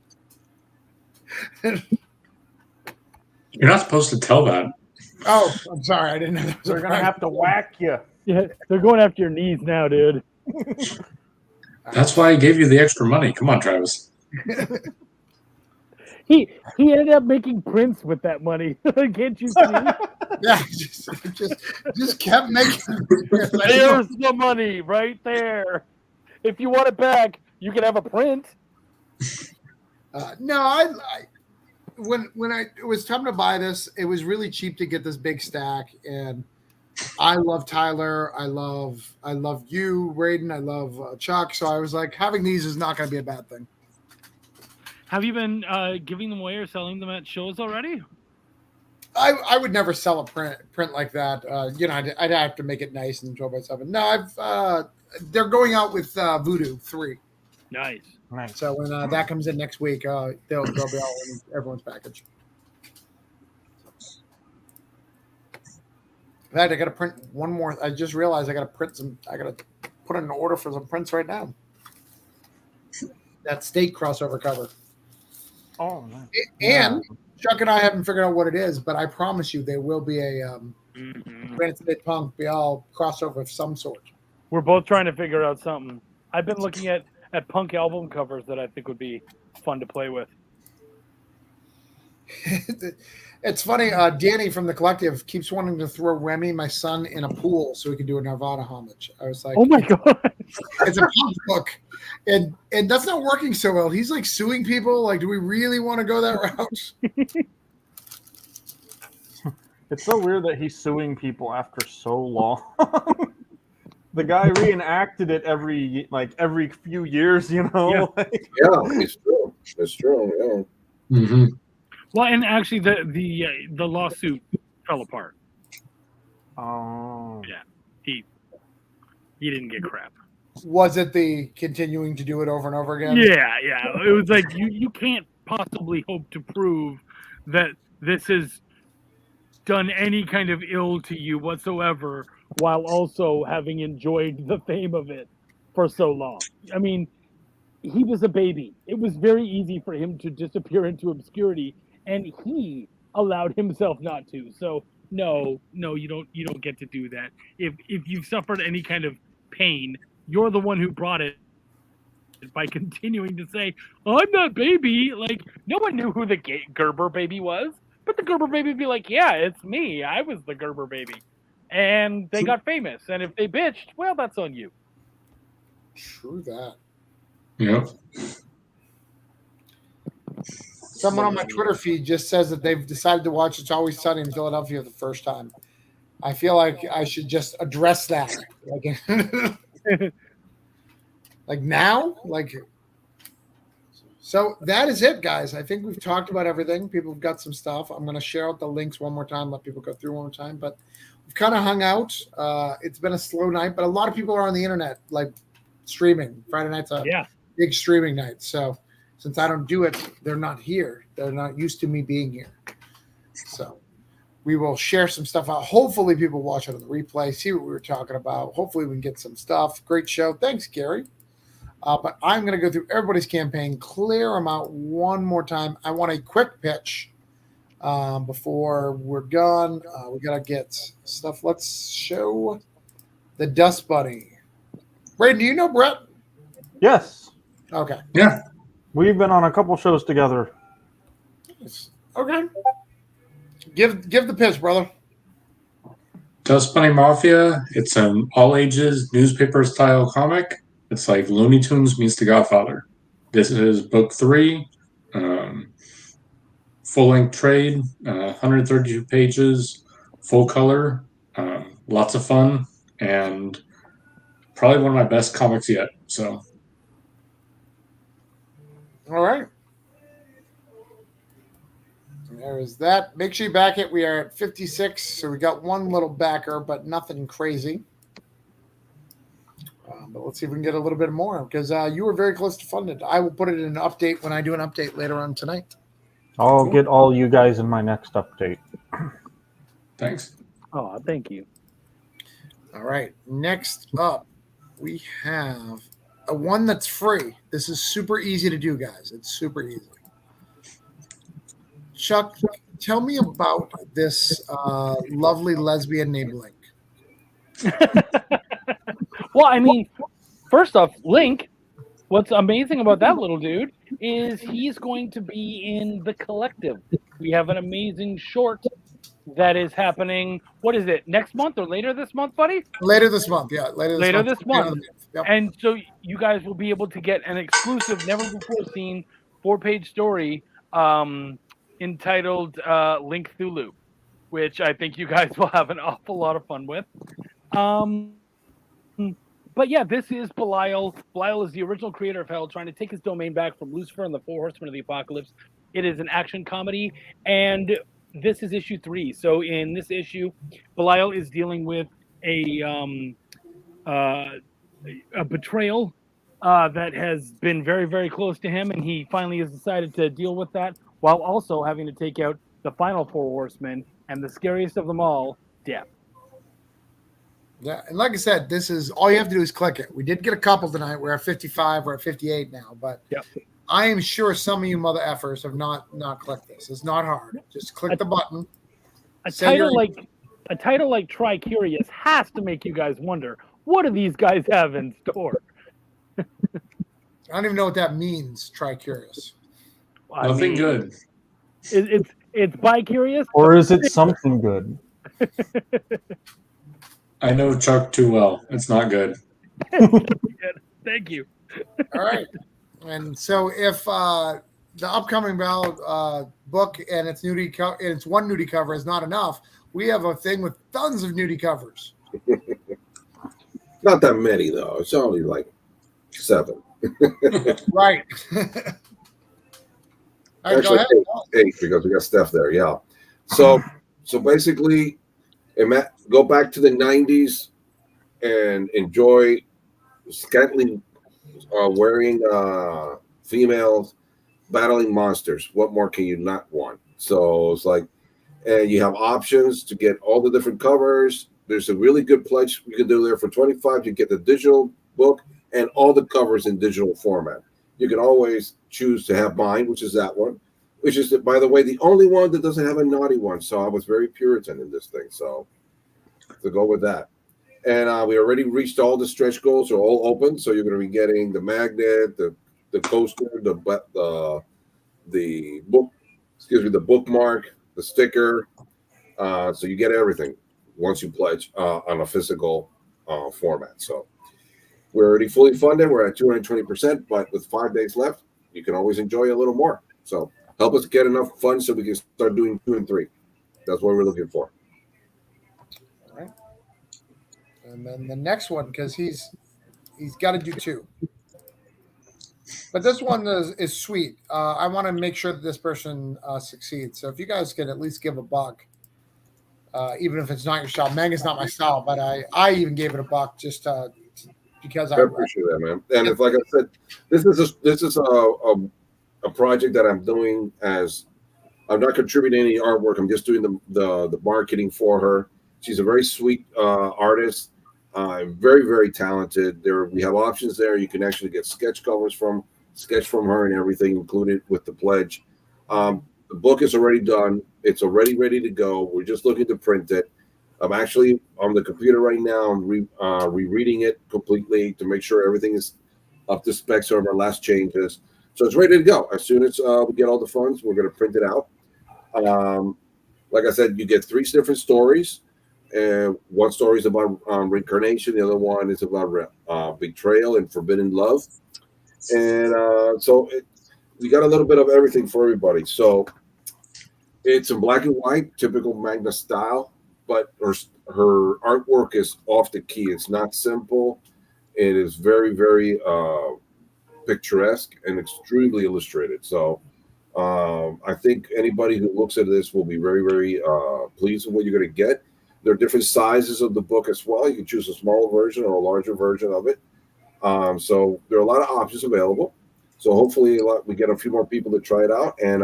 You're not supposed to tell that. Oh, I'm sorry. I didn't know that was They're going to have to whack you. Yeah, they're going after your knees now, dude. That's why I gave you the extra money. Come on, Travis. He ended up making prints with that money. Can't you see? Yeah, just kept making. There's the money right there. If you want it back, you can have a print. No, when it was time to buy this, it was really cheap to get this big stack, and I love Tyler, I love you, Raiden, I love Chuck. So I was like, having these is not going to be a bad thing. Have you been giving them away or selling them at shows already? I would never sell a print like that. I'd have to make it nice and 12x7. No, they're going out with Voodoo 3. Nice. So when that comes in next week, they'll be all in everyone's package. In fact, I got to print one more. I just realized I got to print some. I got to put in an order for some prints right now. That state crossover cover. Oh, nice. And Chuck and I haven't figured out what it is, but I promise you there will be a Granite State Punk be all crossover of some sort. We're both trying to figure out something. I've been looking at punk album covers that I think would be fun to play with. It's funny. Danny from the collective keeps wanting to throw Remy, my son, in a pool so we can do a Nirvana homage. I was like, oh my god, it's a punk book, and that's not working so well. He's like suing people. Like, do we really want to go that route? It's so weird that he's suing people after so long. The guy reenacted it every few years, you know. Yeah. Yeah, it's true. It's true. Yeah. Mm-hmm. Well, and actually, the lawsuit fell apart. Oh. Yeah, he didn't get crap. Was it the continuing to do it over and over again? Yeah. It was like you can't possibly hope to prove that this has done any kind of ill to you whatsoever, while also having enjoyed the fame of it for so long. I mean, he was a baby. It was very easy for him to disappear into obscurity, and he allowed himself not to. So no, you don't get to do that. If you've suffered any kind of pain, you're the one who brought it by continuing to say, I'm that baby. Like, no one knew who the Gerber baby was, but the Gerber baby would be like, yeah, it's me. I was the Gerber baby. And they got famous. And if they bitched, well, that's on you. True that. Yep. Someone on my Twitter feed just says that they've decided to watch It's Always Sunny in Philadelphia the first time. I feel like I should just address that. Like now? So that is it, guys. I think we've talked about everything. People have got some stuff. I'm going to share out the links one more time, let people go through one more time. But we've kind of hung out. It's been a slow night, but a lot of people are on the internet, like streaming. Friday night's a big streaming night. So since I don't do it, they're not here. They're not used to me being here. So we will share some stuff out. Hopefully people watch it on the replay, see what we were talking about. Hopefully we can get some stuff. Great show. Thanks, Gary. But I'm going to go through everybody's campaign, clear them out one more time. I want a quick pitch before we're done. We got to get stuff. Let's show the Dust Bunny. Braden, do you know Brett? Yes, Okay. Yeah. we've been on a couple shows together. Okay. Give the pitch, brother. Dust Bunny Mafia. It's an all ages newspaper style comic. It's like Looney Tunes meets The Godfather. This is book 3, full length trade, 132 pages, full color, lots of fun, and probably one of my best comics yet. So, All right. There is that. Make sure you back it. We are at 56, so we got one little backer, but nothing crazy. But let's see if we can get a little bit more because you were very close to funded. I will put it in an update when I do an update later on tonight. I'll get all you guys in my next update. thanks. Oh, thank you. All right. Next up, we have a one that's free. This is super easy to do, guys. It's super easy. Chuck, tell me about this lovely lesbian named Link. Well, I mean, first off, Link, what's amazing about that little dude is he's going to be in the collective. We have an amazing short that is happening. What is it, next month or later this month, buddy? Later this month, yeah. Later this month. Yep. And so you guys will be able to get an exclusive, never before seen 4-page story entitled Link Thulu, which I think you guys will have an awful lot of fun with. But yeah, this is Belial. Belial is the original creator of Hell, trying to take his domain back from Lucifer and the Four Horsemen of the Apocalypse. It is an action comedy, and this is issue 3. So in this issue, Belial is dealing with a betrayal that has been very, very close to him, and he finally has decided to deal with that while also having to take out the final 4 horsemen and the scariest of them all, Death. Yeah, and like I said, this is all you have to do is click it. We did get a couple tonight. We're at 55. We're at 58 now, but Yep. I am sure some of you mother effers have not clicked this. It's not hard. Just click the button. A Say title your- like Try Curious has to make you guys wonder, what do these guys have in store? I don't even know what that means. Try curious. I Nothing mean, good. It's by curious. Or is it something good? I know Chuck too well. It's not good. Thank you. All right. And so if the upcoming book and its nudity and its one nudity cover is not enough, we have a thing with tons of nudity covers. Not that many though. It's only like 7. Right. All right, go Actually, ahead. 8 because we got Steph there. Yeah. So basically, go back to the 90s and enjoy scantily wearing females battling monsters. What more can you not want? So it's like, and you have options to get all the different covers. There's a really good pledge you can do there for $25. You get the digital book and all the covers in digital format. You can always choose to have mine, which is that one, which is, by the way, the only one that doesn't have a naughty one. So I was very Puritan in this thing. So to go with that. And we already reached all the stretch goals, are all open. So you're going to be getting the magnet, the coaster, the book, the bookmark, the sticker. So you get everything once you pledge on a physical format. So we're already fully funded. We're at 220%, but with 5 days left, you can always enjoy a little more. So help us get enough funds so we can start doing 2 and 3. That's what we're looking for. All right. And then the next one, because he's got to do 2. But this one is sweet. I want to make sure that this person succeeds. So if you guys can at least give $1, even if it's not your style. Manga's not my style, but I even gave it $1 just because I appreciate that, man. And it's like I said, this is a project that I'm doing as I'm not contributing any artwork. I'm just doing the marketing for her. She's a very sweet artist. Very, very talented. We have options there. You can actually get sketch from her and everything included with the pledge. The book is already done. It's already ready to go. We're just looking to print it. I'm actually on the computer right now. I'm rereading it completely to make sure everything is up to specs on our last changes. So it's ready to go. As soon as we get all the funds, we're going to print it out. Like I said, you get 3 different stories. One story is about reincarnation. The other one is about betrayal and forbidden love. And we got a little bit of everything for everybody. So it's in black and white, typical Magna style, but her artwork is off the key. It's not simple. It is very, very picturesque and extremely illustrated. So I think anybody who looks at this will be very, very pleased with what you're going to get. There are different sizes of the book as well. You can choose a smaller version or a larger version of it. So there are a lot of options available. So hopefully we get a few more people to try it out. And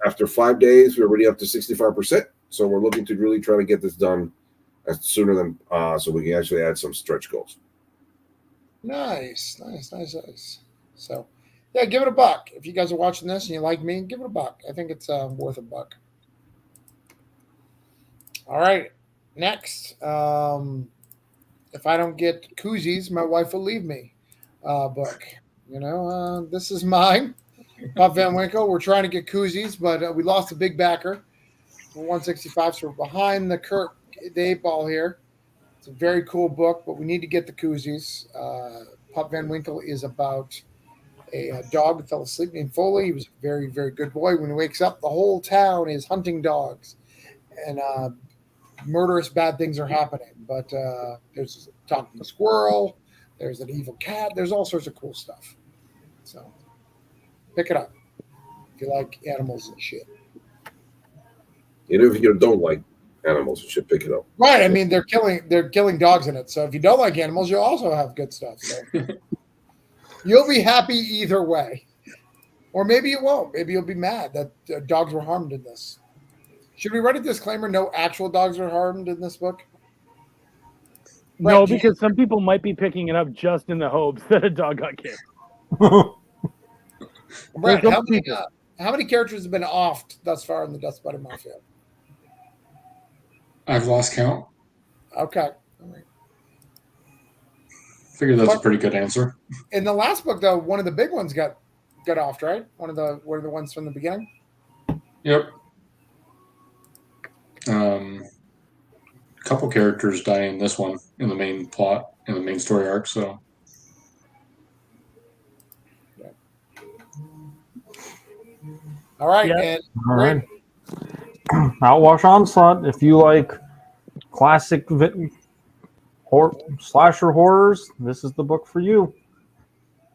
after 5 days, we're already up to 65%. So we're looking to really try to get this done as sooner than so we can actually add some stretch goals. Nice. So, yeah, give it a buck. If you guys are watching this and you like me, give it a buck. I think it's worth a buck. All right. Next, if I don't get koozies, my wife will leave me. Book. This is mine. Pop Van Winkle. We're trying to get koozies, but we lost a big backer. We're 165, so we're behind the the 8 ball here. It's a very cool book, but we need to get the koozies. Pop Van Winkle is about a dog that fell asleep named Foley. He was a very, very good boy. When he wakes up, the whole town is hunting dogs, and murderous bad things are happening. But there's a talking squirrel, there's an evil cat, there's all sorts of cool stuff. So pick it up if you like animals and shit. If you don't like animals, you should pick it up. Right. I mean, they're killing dogs in it. So if you don't like animals, you'll also have good stuff. So you'll be happy either way. Or maybe you won't. Maybe you'll be mad that dogs were harmed in this. Should we write a disclaimer? No actual dogs are harmed in this book? No, Right, because some people might be picking it up just in the hopes that a dog got killed. Brett, how many characters have been offed thus far in the Dust Butter Mafia? I've lost count. Okay. All right. Figure that's a pretty good answer. In the last book, though, one of the big ones got offed, right? One of the ones from the beginning. Yep. A couple characters die in this one in the main plot, in the main story arc. So. Yeah. All right. Yeah. And All right. Outwash Onslaught. If you like classic slasher horrors, this is the book for you.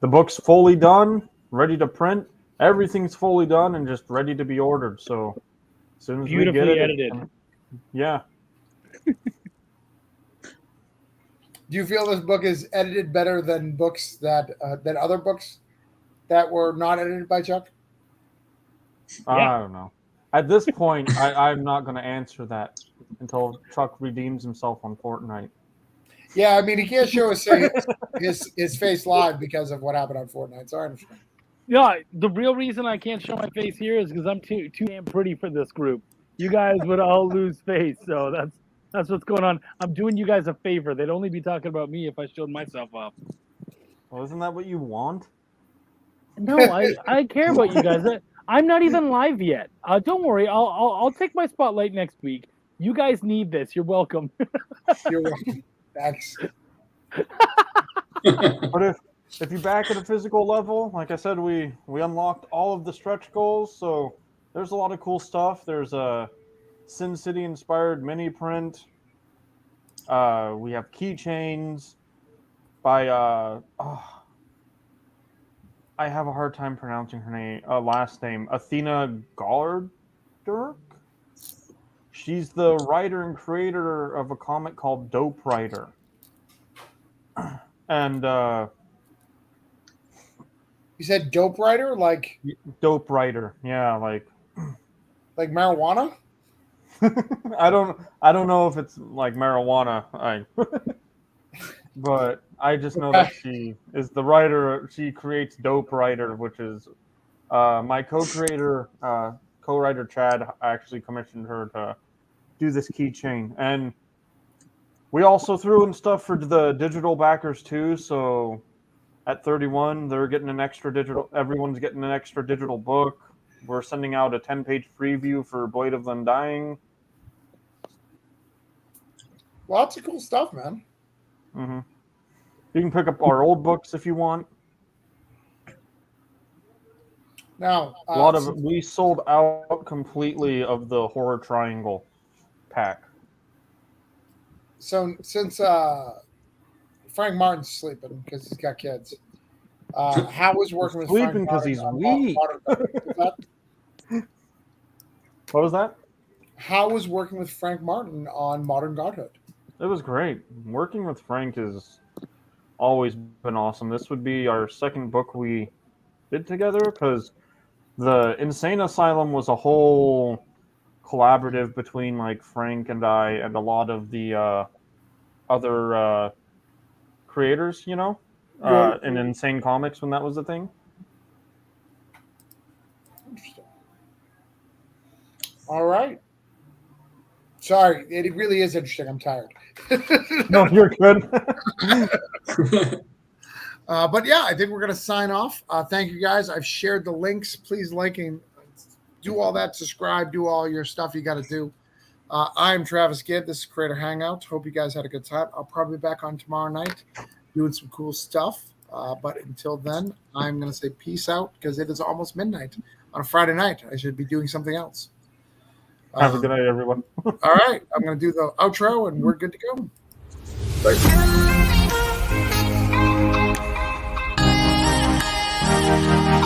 The book's fully done, ready to print. Everything's fully done and just ready to be ordered. So as soon as Beautifully we get it, edited. Yeah. do you feel this book is edited better than books than other books that were not edited by Chuck? I don't know. At this point, I'm not going to answer that until Chuck redeems himself on Fortnite. Yeah, I mean, he can't show his face live because of what happened on Fortnite. So I understand. Yeah, the real reason I can't show my face here is because I'm too damn pretty for this group. You guys would all lose face, so that's what's going on. I'm doing you guys a favor. They'd only be talking about me if I showed myself off. Well, isn't that what you want? No, I care about you guys. I'm not even live yet. Don't worry. I'll take my spotlight next week. You guys need this. You're welcome. You're welcome. Thanks. But if you back at a physical level, like I said, we unlocked all of the stretch goals, so there's a lot of cool stuff. There's a Sin City inspired mini print. We have keychains by I have a hard time pronouncing her last name, Athena Gallardirk. She's the writer and creator of a comic called Dope Rider. And You said dope writer, like Dope Rider, yeah, like marijuana? I don't know if it's like marijuana, but I just know that she is the writer. She creates Dope Rider, which is my co-writer Chad actually commissioned her to do this keychain, and we also threw in stuff for the digital backers too. So at 31, they're getting an extra digital. Everyone's getting an extra digital book. We're sending out a 10-page preview for Blade of the Undying. Lots of cool stuff, man. Mm-hmm. You can pick up our old books if you want. Now, A lot of we sold out completely of the Horror Triangle pack. So since Frank Martin's sleeping because he's got kids, how was working with Sleeping Frank because Martin he's on weak. What was that? How was working with Frank Martin on Modern Godhood? It was great. Working with Frank has always been awesome. This would be our second book we did together because the Insane Asylum was a whole collaborative between like Frank and I and a lot of the other creators, you know, in Insane Comics when that was a thing. Interesting. All right. Sorry, it really is interesting. I'm tired. No, you're good. But yeah, I think we're going to sign off. Thank you guys. I've shared the links. Please like and do all that. Subscribe. Do all your stuff you got to do. I'm Travis Gibb. This is Creator Hangout. Hope you guys had a good time. I'll probably be back on tomorrow night doing some cool stuff. But until then, I'm going to say peace out because it is almost midnight on a Friday night. I should be doing something else. Have a good night, everyone. All right. I'm going to do the outro and we're good to go. Thank you.